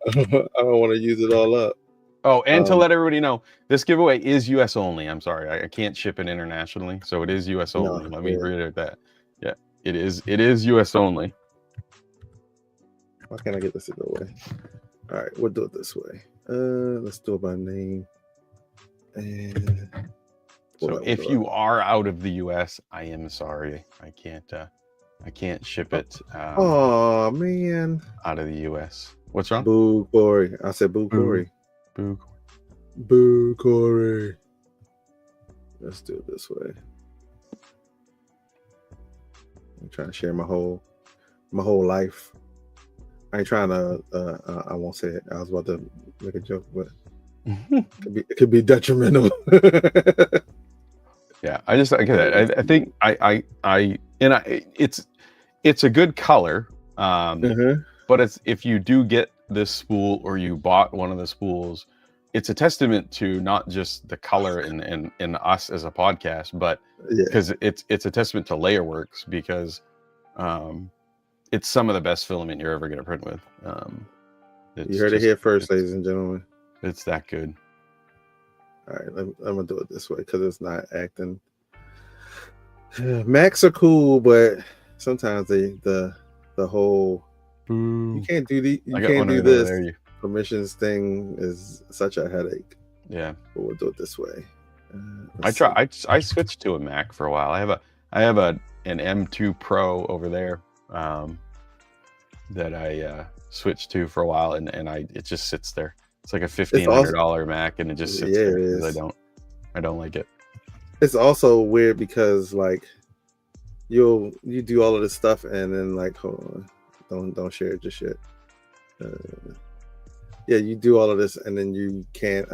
I don't want to use it all up. Oh, and to let everybody know, this giveaway is US only. I'm sorry, I can't ship it internationally, so it is US only. Let me reiterate that. Yeah, it is US only. Why can't I get this to go away? All right, we'll do it this way. Let's do it by name. And so if you are out of the US, I am sorry. I can't ship it. Oh man, out of the US. What's wrong? Boo Corey. I said boo Corey. Boo Corey. Let's do it this way. I'm trying to share my whole life. I ain't trying to I won't say it. I was about to make a joke, but it could be detrimental. Yeah, I get that. I think it's a good color. But if you do get this spool or you bought one of the spools, it's a testament to not just the color in us as a podcast, but because it's a testament to Layerworks because it's some of the best filament you're ever going to print with. You heard it here first, ladies and gentlemen. It's that good. All right, I'm gonna do it this way because it's not acting. Macs are cool, but sometimes the whole you can't do this permissions thing is such a headache. Yeah, but we'll do it this way. I switched to a Mac for a while. I have an M2 Pro over there that I switched to for a while, and it just sits there. It's like a $1,500 Mac, and it just sits there because I don't like it. It's also weird because like you do all of this stuff, and then like hold on, don't share it just yet. You do all of this, and then you can't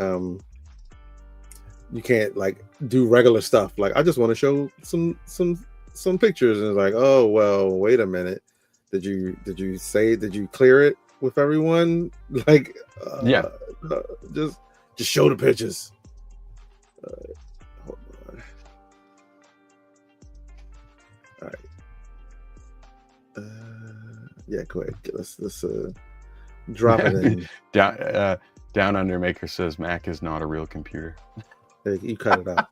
like do regular stuff. Like I just want to show some pictures, and it's like, oh well, wait a minute. Did you clear it with everyone? Like just show the pictures. Hold on. All right. Go ahead. Let's drop it in. Down Under Maker says Mac is not a real computer. Hey, you cut it out.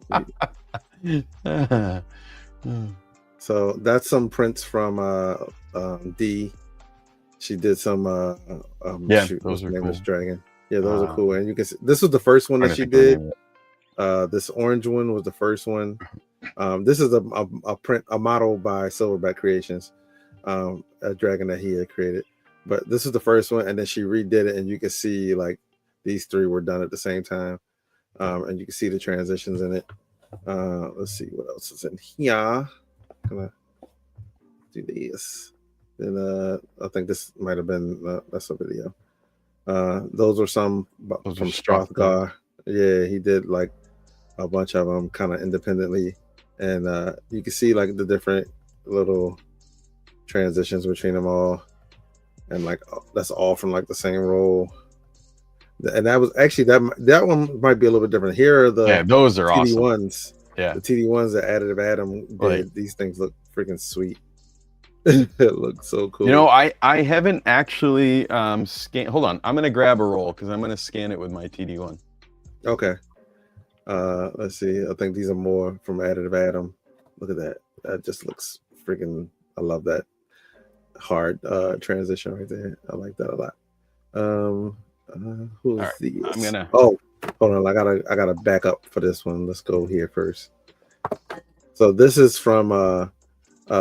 So that's some prints from D. She did some those are cool. Dragon. Yeah, those are cool. And you can see this was the first one that she did. This orange one was the first one. This is a model by Silverback Creations, a dragon that he had created. But this is the first one, and then she redid it, and you can see like these three were done at the same time, and you can see the transitions in it. Let's see what else is in here. Gonna do this. Then I think this might have been that's a video. Those are some from Strothgar. Yeah, he did like a bunch of them kind of independently, and you can see like the different little transitions between them all, and like that's all from like the same roll. And that was actually that one might be a little bit different. Here are the those are CD awesome ones. Yeah. The TD1s that Additive Adam did, Right. these things look freaking sweet. It looks so cool. You know, I haven't actually scanned. Hold on, I'm gonna grab a roll because I'm gonna scan it with my TD1. Okay. Let's see. I think these are more from Additive Adam. Look at that. That just looks freaking. I love that hard transition right there. I like that a lot. Who's right, these? I'm gonna. Oh, hold on. I gotta back up for this one. Let's go here first. So this is from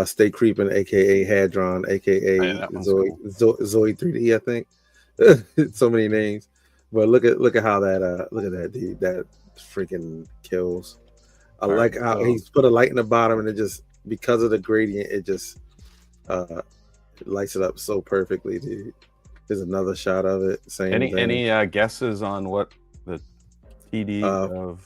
Stay Creepin', aka Hadron, aka Zoe, cool. Zoe 3D, I think. So many names. But look at how that look at that dude. That freaking kills. I like how he's put a light in the bottom, and it just, because of the gradient, it just lights it up so perfectly, dude. There's another shot of it. Same thing. Any guesses on what the TD of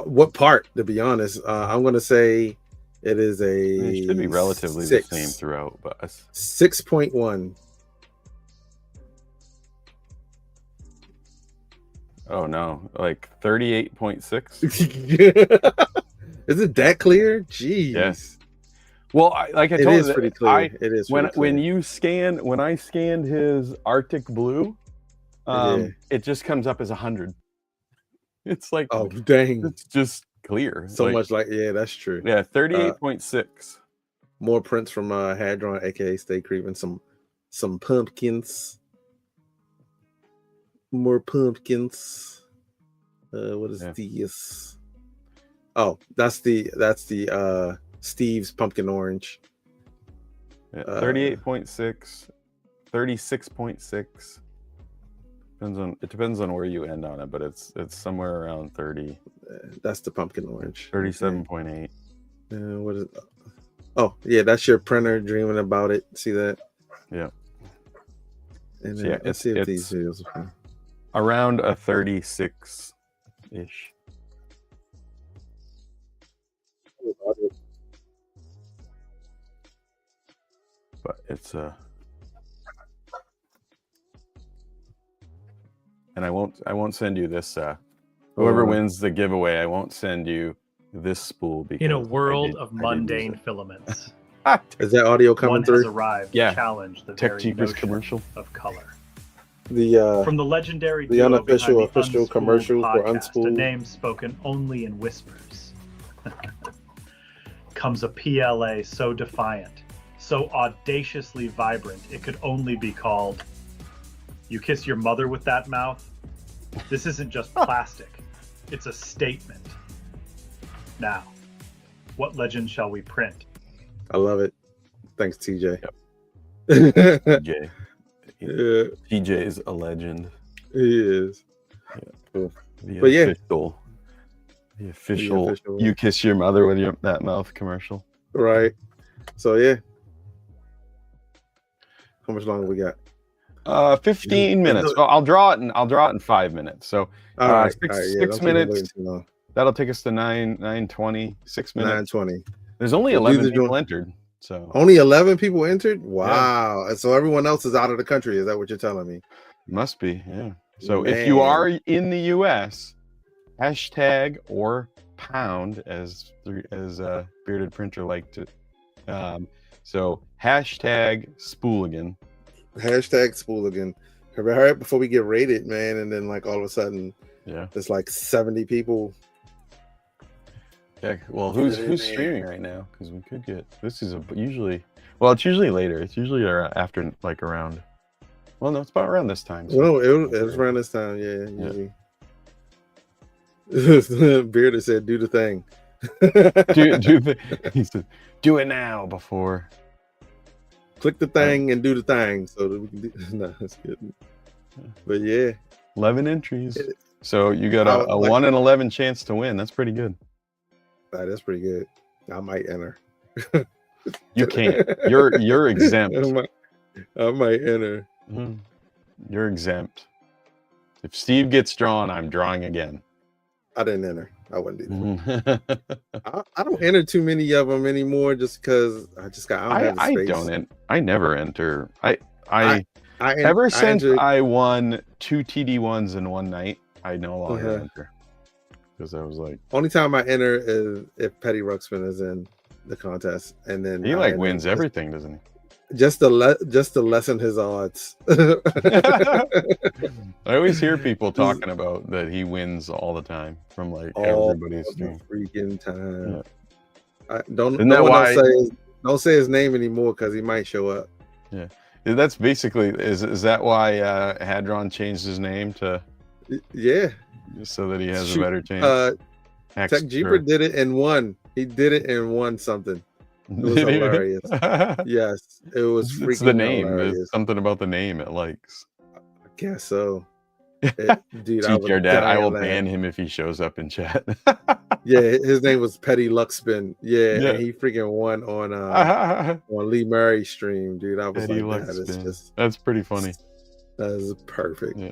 what part? To be honest, I'm gonna say it is it should be relatively 6, the same throughout, but 6.1. Oh no, like 38.6. Is it that clear? Jeez. Yes. Well, like I told you, pretty clear. It is when clear. When I scanned his Arctic blue, it just comes up as 100. It's like, oh dang, it's just clear. So much like, yeah, that's true. Yeah, 38.6. More prints from Hadron, aka Stay Creepin'. Some pumpkins. More pumpkins. What is this? Oh, that's the Steve's pumpkin orange. Yeah, 38.6, 36.6. Depends on where you end on it, but it's somewhere around 30. That's the pumpkin orange. 37.8. What is? Oh yeah, that's your printer dreaming about it. See that? Yeah. And then, let's see if these videos are fun. Around a 36 ish. But it's and I won't send you this whoever wins the giveaway, I won't send you this spool because in a world of mundane filaments. Is that audio coming through? One has arrived to challenge the Tech very Jeepers notion commercial of color. From the legendary the unofficial official Unspooled commercial for podcast, Unspooled, a name spoken only in whispers, comes a PLA so defiant, so audaciously vibrant, it could only be called "You Kiss Your Mother with That Mouth." This isn't just plastic, it's a statement. Now, what legend shall we print? I love it. Thanks, TJ. Yep. TJ. Yeah. TJ is a legend. He is. Yeah. Cool. The official "You Kiss Your Mother with That Mouth" commercial. Right. So yeah. How much longer we got? 15 minutes. Well, I'll draw it in 5 minutes. So six minutes. That'll take us to 9:20. 6 minutes. 9:20. There's only 11 people entered. So only 11 people entered? Wow. Yeah. So everyone else is out of the country. Is that what you're telling me? Must be, yeah. So if you are in the US, hashtag or pound as Bearded Printer liked to. So hashtag Spooligan. Hashtag Spooligan. Hurry up before we get rated, man. And then like all of a sudden, there's like 70 people. Yeah, well, who's streaming right now? Because we could get it's usually later. It's usually after like around. Well, no, it's about around this time. So well, it was around this time, yeah. Usually. Bearded said, "Do the thing." He said, "Do it now before." Click the thing and do the thing so that we can do. No, that's good. But yeah, 11 entries. So you got a 1 in 11 chance to win. That's pretty good. That's pretty good. I might enter. You can't. You're exempt. I might enter. Mm-hmm. You're exempt. If Steve gets drawn, I'm drawing again. I didn't enter. I wouldn't do that. I don't enter too many of them anymore, just because I never enter. Ever since I won 2 TD1s in one night, I no longer enter. because I was like, only time I enter is if Petty Ruxpin is in the contest, and then he I like enter wins everything, doesn't he? just to lessen his odds. I always hear people talking about that he wins all the time from like all everybody's the stream. freaking time. Yeah. No one don't say his name anymore because he might show up. Yeah, that's basically is that why Hadron changed his name to? Yeah, so that he has a better chance. Tech Jeeper did it and won. He did it and won something. It was hilarious. Yes, it was freaking it's the name. hilarious. There's something about the name it likes. I guess so. Dude, Dad, I will ban him if he shows up in chat. Yeah, his name was Petty Luxpin. Yeah, and he freaking won on Lee Murray's stream, dude. I was Petty like, that's pretty funny. That is perfect. Yeah,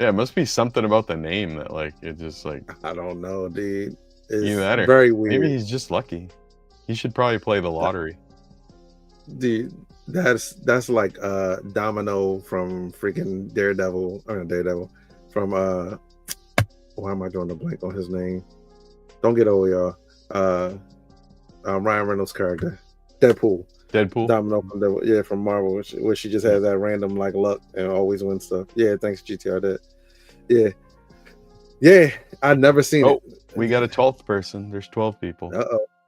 it must be something about the name that like it just like I don't know, dude. It's either very weird. Maybe he's just lucky. He should probably play the lottery. Dude, that's like Domino from freaking Daredevil. From why am I drawing a blank on his name? Don't get over, y'all. Ryan Reynolds' character, Deadpool. Domino from Deadpool. Yeah, from Marvel, where she just has that random like luck and always wins stuff. Yeah, thanks GTR. That. Yeah. I'd never seen it. We got a 12th person. There's 12 people.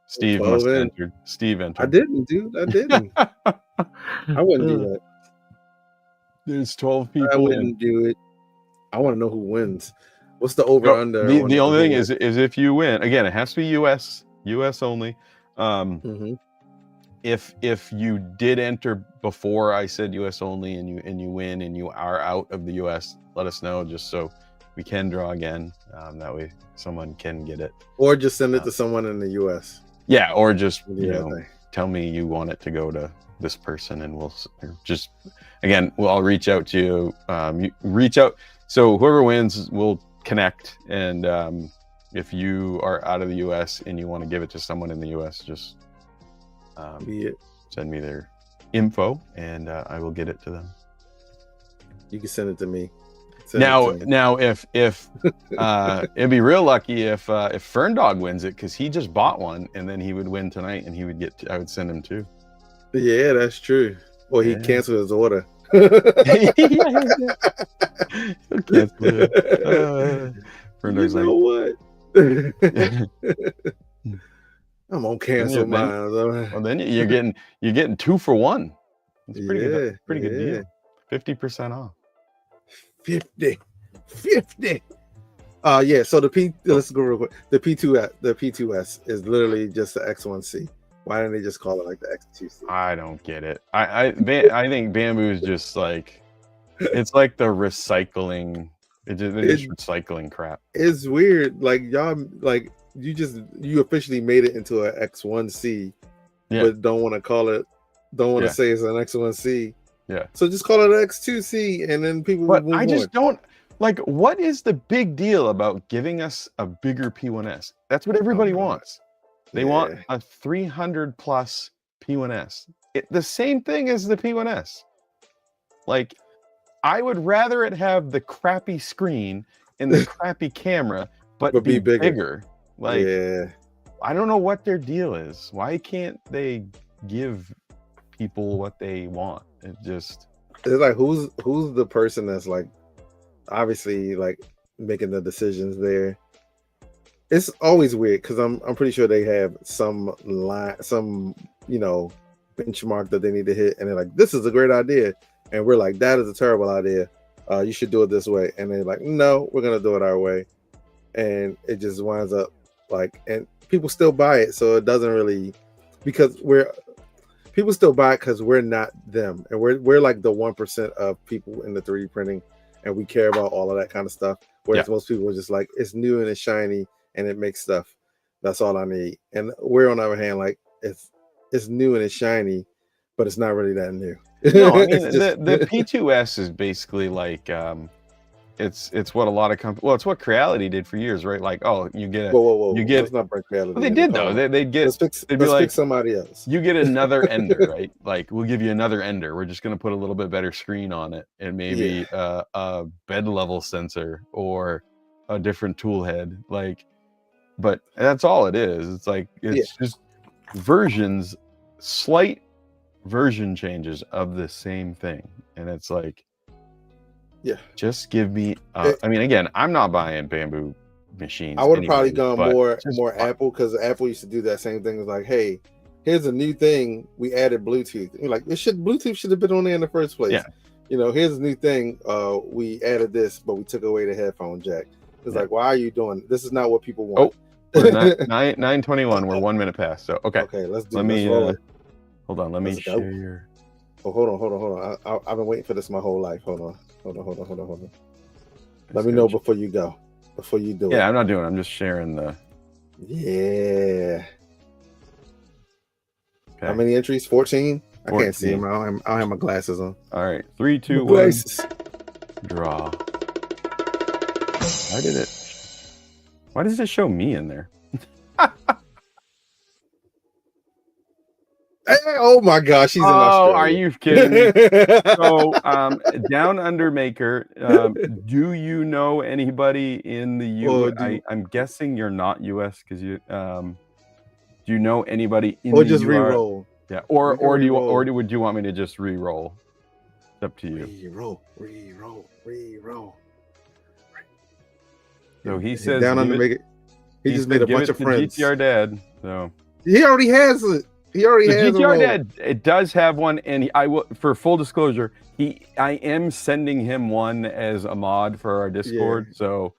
Steve must have entered. Steve entered. I didn't, dude. I didn't. I wouldn't do that. There's 12 people. I wouldn't do it. I want to know who wins. What's the over under? The only thing is if you win, again, it has to be US only. If you did enter before I said US only and you win and you are out of the US, let us know just so we can draw again. That way someone can get it. Or just send it to someone in the US. Yeah, or just tell me you want it to go to this person and we'll just I'll reach out to you. You reach out. So whoever wins will connect, and if you are out of the US and you want to give it to someone in the US, just send me their info and I will get it to them. You can send it to me. Now if it'd be real lucky if Fern Dog wins it, because he just bought one and then he would win tonight and he would get I would send him two. Yeah, that's true. Or he'd cancel his order. He'll cancel it. Fern Dog's you know what? I'm gonna cancel mine. Well, then you're getting 2 for 1. It's pretty good deal. 50% off. 50. So let's go real quick. The P2S is literally just the X1C. Why didn't they just call it like the X2C? I don't get it. I think Bamboo is just like it's like the recycling. They're just recycling crap. It's weird. Like y'all, like you officially made it into an X1C, but don't want to call it. Don't want to say it's an X1C. Yeah. So just call it an X2C, and then people. But I just don't like. What is the big deal about giving us a bigger P1S? That's what everybody wants. They want a 300 plus P1S. The same thing as the P1S. Like, I would rather it have the crappy screen and the crappy camera, but be bigger. Like, I don't know what their deal is. Why can't they give people what they want? It's like who's the person that's like obviously like making the decisions there. It's always weird because I'm pretty sure they have some benchmark that they need to hit, and they're like, this is a great idea, and we're like, that is a terrible idea. You should do it this way, and they're like, no, we're gonna do it our way, and it just winds up like, and people still buy it, so it doesn't really because people still buy it because we're not them, and we're like the 1% of people in the 3D printing, and we care about all of that kind of stuff. Whereas most people are just like, it's new and it's shiny and it makes stuff. That's all I need. And we're on the other hand, like it's new and it's shiny, but it's not really that new. No, I mean the P2S is basically like it's what a lot of companies. Well, it's what Creality did for years, right? Like, oh, you get you get. Let's not break Creality. Well, they did though. They'd get. Let's pick somebody else. You get another Ender, right? Like, we'll give you another Ender. We're just gonna put a little bit better screen on it, and maybe a bed level sensor or a different tool head. Like, but that's all it is. It's like it's just versions, slight version changes of the same thing, and it's like, just give me. I mean, again, I'm not buying bamboo machines. I would have probably gone more Apple, because Apple used to do that same thing. It's like, hey, here's a new thing. We added Bluetooth. You're like, Bluetooth should have been on there in the first place. Yeah. You know, here's a new thing. We added this, but we took away the headphone jack. It's like, why are you doing? This is not what people want. Oh, 9:21. We're 1 minute past. So okay, let's do. Hold on. Let me share your. Oh, hold on. I've been waiting for this my whole life. Hold on. Let me know before you go. Before you do it. Yeah, I'm not doing it. I'm just sharing the. Yeah. Okay. How many entries? 14? 14. I can't see them. I don't have my glasses on. All right. 3, 2, 1. Glasses. Draw. Why does it show me in there? Oh my gosh, he's in Australia. Are you kidding me? So, Down Under Maker, do you know anybody in the U.S.? I'm guessing you're not U.S. because you. Do you know anybody in the U.S.? Or just re-roll. Yeah, or would you want me to just re-roll? It's up to you. Re-roll. So he says Down Under Maker. He just made a bunch of friends. GTR Dad. So he already has it. He already has GTR Dad. It does have one, and I will. For full disclosure, I am sending him one as a mod for our Discord. Yeah.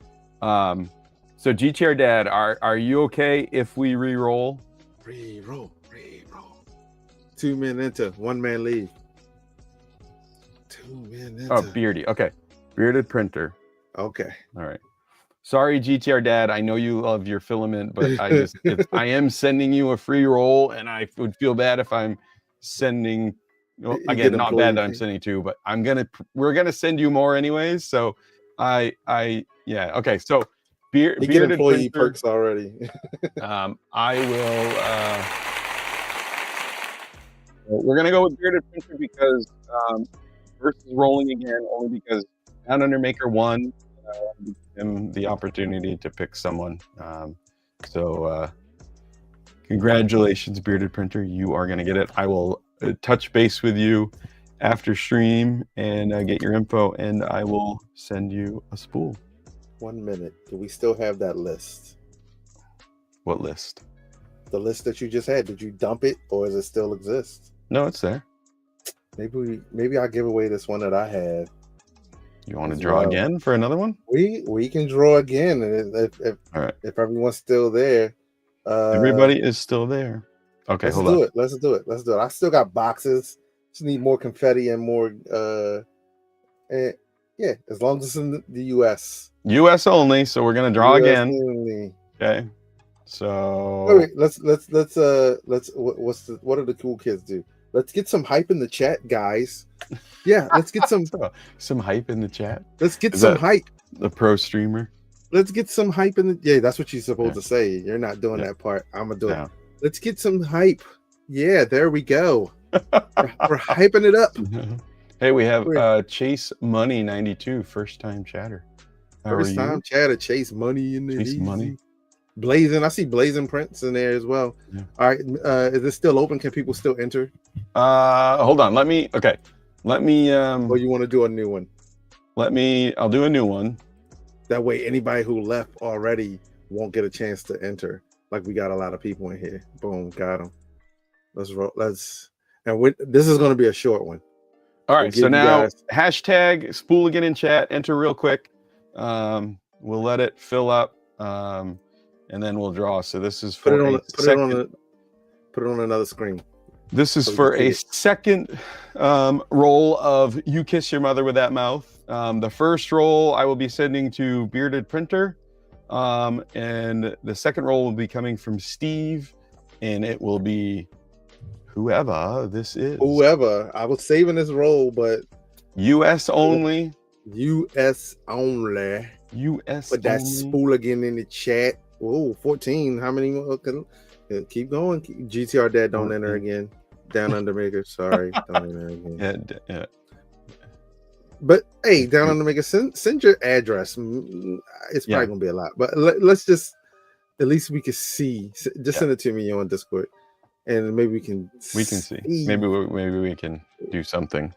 So GTR Dad, are you okay if we re-roll? Re-roll. 2 men enter, 1 man leave. 2 men enter. Oh, Beardy. Okay, Bearded Printer. Okay. All right. Sorry, GTR Dad. I know you love your filament, but I am sending you a free roll, and I would feel bad if I'm sending. Well, again, not bad that I'm sending 2, but we're gonna send you more anyways. So yeah. Okay. So Bearded employee Printer, perks already. I will. We're gonna go with Bearded Printer because versus rolling again, only because Down Under Maker won. Him the opportunity to pick someone. So congratulations, Bearded Printer. You are going to get it. I will touch base with you after stream and get your info, and I will send you a spool. 1 minute. Do we still have that list? What list? The list that you just had. Did you dump it, or does it still exist? No, it's there. Maybe I'll give away this one that I had. You want to draw again for another one? We can draw again, and if everyone's still there, everybody is still there. Okay, let's do it. Let's do it. I still got boxes. Just need more confetti and more. Yeah, as long as it's in the U.S. U.S. only. So we're gonna draw US again. Only. Okay. So wait, let's what do the cool kids do? Let's get some hype in the chat, guys. Yeah, let's get some hype in the chat. Let's get some hype. The pro streamer. Let's get some hype in the. Yeah, that's what you're supposed to say. You're not doing that part. I'm gonna do it. Let's get some hype. Yeah, there we go. we're hyping it up. Hey, we have Chase Money 92, first time chatter. First time chatter, Chase Money in there. Chase Money. Blazing, I see Blazing Prince in there as well. Yeah. All right, is this still open? Can people still enter? Hold on. Let me. Or you want to do a new one? I'll do a new one. That way, anybody who left already won't get a chance to enter. Like we got a lot of people in here. Boom, got them. Let's roll. This is going to be a short one. All right. So now hashtag spool again in chat. Enter real quick. We'll let it fill up. And then we'll draw. So this is for put it on another screen. This is for a second roll of You Kiss Your Mother with That Mouth. The first roll I will be sending to Bearded Printer. And the second roll will be coming from Steve. And it will be whoever this is. Whoever. I was saving this roll, but US only. US only. US Put that spool again in the chat. Whoa, 14. How many more? Keep going. GTR Dad, don't enter again. Down Under Maker, sorry. Don't enter again. Yeah. But hey, Down Under Maker, send your address. It's probably gonna be a lot, but let's just at least we can see. Just send it to me on Discord, and maybe we can. We can see. Maybe we can do something.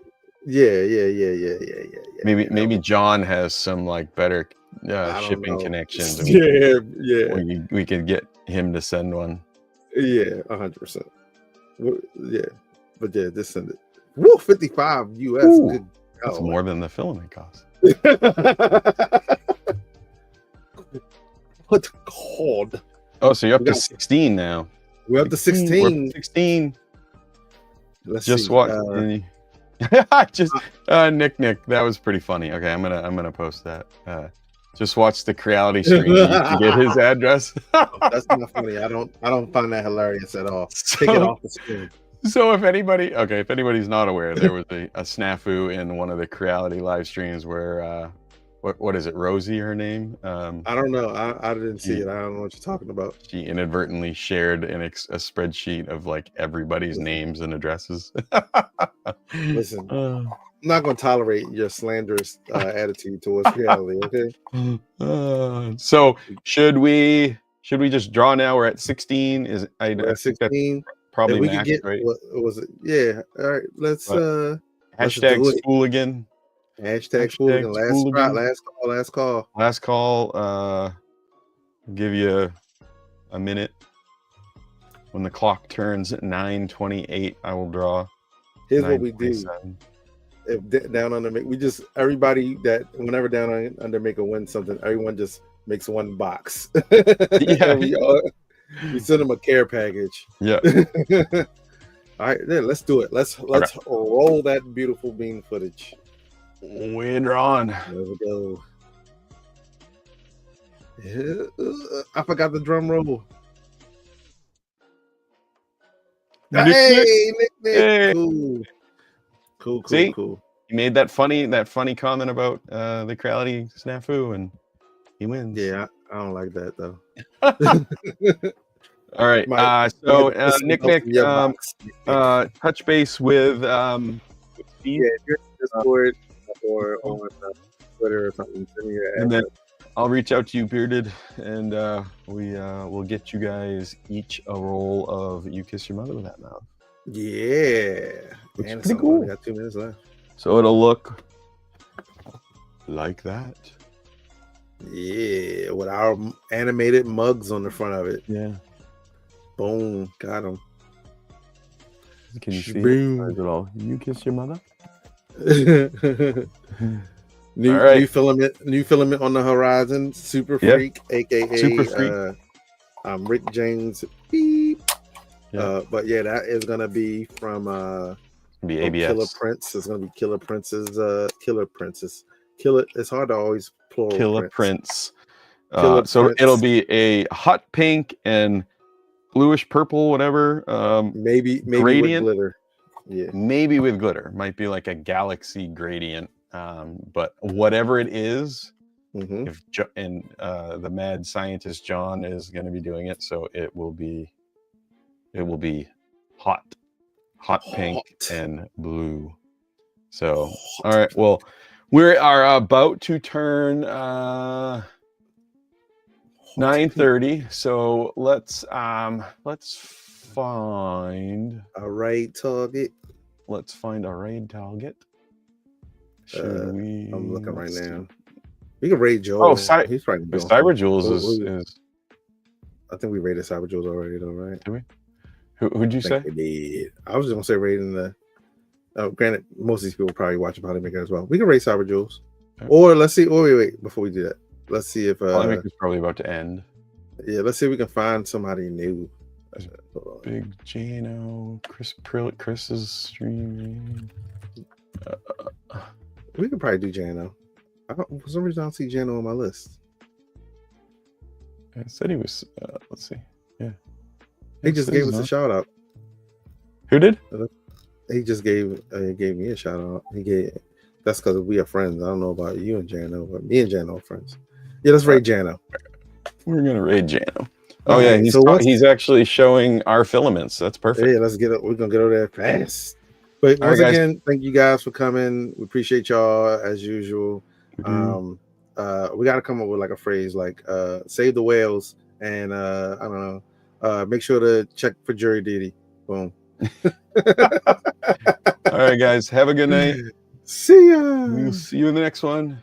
Yeah. Maybe John has some like better shipping connections. We could get him to send one. Yeah, 100%. Yeah, but yeah, just send it. Woo, 55 US. Ooh, Good. That's more than the filament cost. What's called? Oh, so you're up to 16 now. We're up to 16. We're up to 16. Let's just see. What? Nick, that was pretty funny. Okay, I'm gonna post that. Just watch the Creality stream to get his address. That's not funny. I don't find that hilarious at all. Take it off the screen. So if anybody's not aware, there was a snafu in one of the Creality live streams where what is it, Rosie, her name? I don't know. I didn't see it. I don't know what you're talking about. She inadvertently shared a spreadsheet of like everybody's names and addresses. Listen, I'm not going to tolerate your slanderous attitude towards Creality. Okay. So should we just draw now? We're at 16. I think 16. Probably we max, could get, right? What was it? Yeah. All right. Let's hashtag spool again. Hashtag spool again. Last call. Last call. I'll give you a minute. When the clock turns at 9:28, I will draw. Here's what we do. If Down Under everybody that whenever Down Under make a win something, everyone just makes one box. Yeah. We send them a care package. Yeah. All right, then let's do it. Let's roll that beautiful bean footage. We're drawn. There we go. I forgot the drum roll. Hey, Nick. Hey. Cool. See? Cool. He made that funny comment about the Creality snafu, and he wins. Yeah, I don't like that though. All right. Nick, touch base with Steve. Yeah, if you're in Discord or on Twitter or something, send me your address. And then I'll reach out to you, Bearded, and we will get you guys each a roll of "You Kiss Your Mother with That Mouth." Yeah, which is pretty cool. We got 2 minutes left. So it'll look like that. Yeah, with our animated mugs on the front of it. Yeah. Boom, got him. Can you see it? All? You kiss your mother? New filament on the horizon. Super Freak, aka Super Freak. Rick James. Beep. Yeah. But yeah, that is gonna be from ABS. Killer Prince. It's gonna be Killer Prince's Killer Princess. It's hard to always plural. Killer Prince. Prince. It'll be a hot pink and bluish purple, whatever. Maybe gradient. With glitter. Yeah. Maybe with glitter. Might be like a galaxy gradient. But whatever it is, if the mad scientist John is going to be doing it, so it will be hot pink and blue. So all right, well, we are about to turn 9:30, so let's find a raid target. Let's find a raid target. Should we? I'm looking right now. We can raid Joel. He's probably doing Cyber Jules is. I think we raided Cyber Jules already, though, right? Did we? Who'd you say? We did. I was just gonna say raiding the. Granted, most of these people probably watching Polymaker as well. We can raid Cyber Jules, or let's see. Oh wait, before we do that, let's see if Polymaker's probably about to end. Yeah, let's see if we can find somebody new. Big Jano, Chris is streaming. We could probably do Jano. For some reason, I don't see Jano on my list. I said he was. Let's see. Yeah, he just gave us a shout out. Who did? He just gave me a shout out. That's because we are friends. I don't know about you and Jano, but me and Jano are friends. Yeah, let's raid Jano. We're gonna raid Jano. Oh yeah, he's actually showing our filaments. That's perfect. Yeah, let's get it. We're gonna get over there fast. But once again, thank you guys for coming. We appreciate y'all as usual. We got to come up with like a phrase like "save the whales, and I don't know. Make sure to check for jury duty. Boom. All right, guys. Have a good night. See ya. We'll see you in the next one.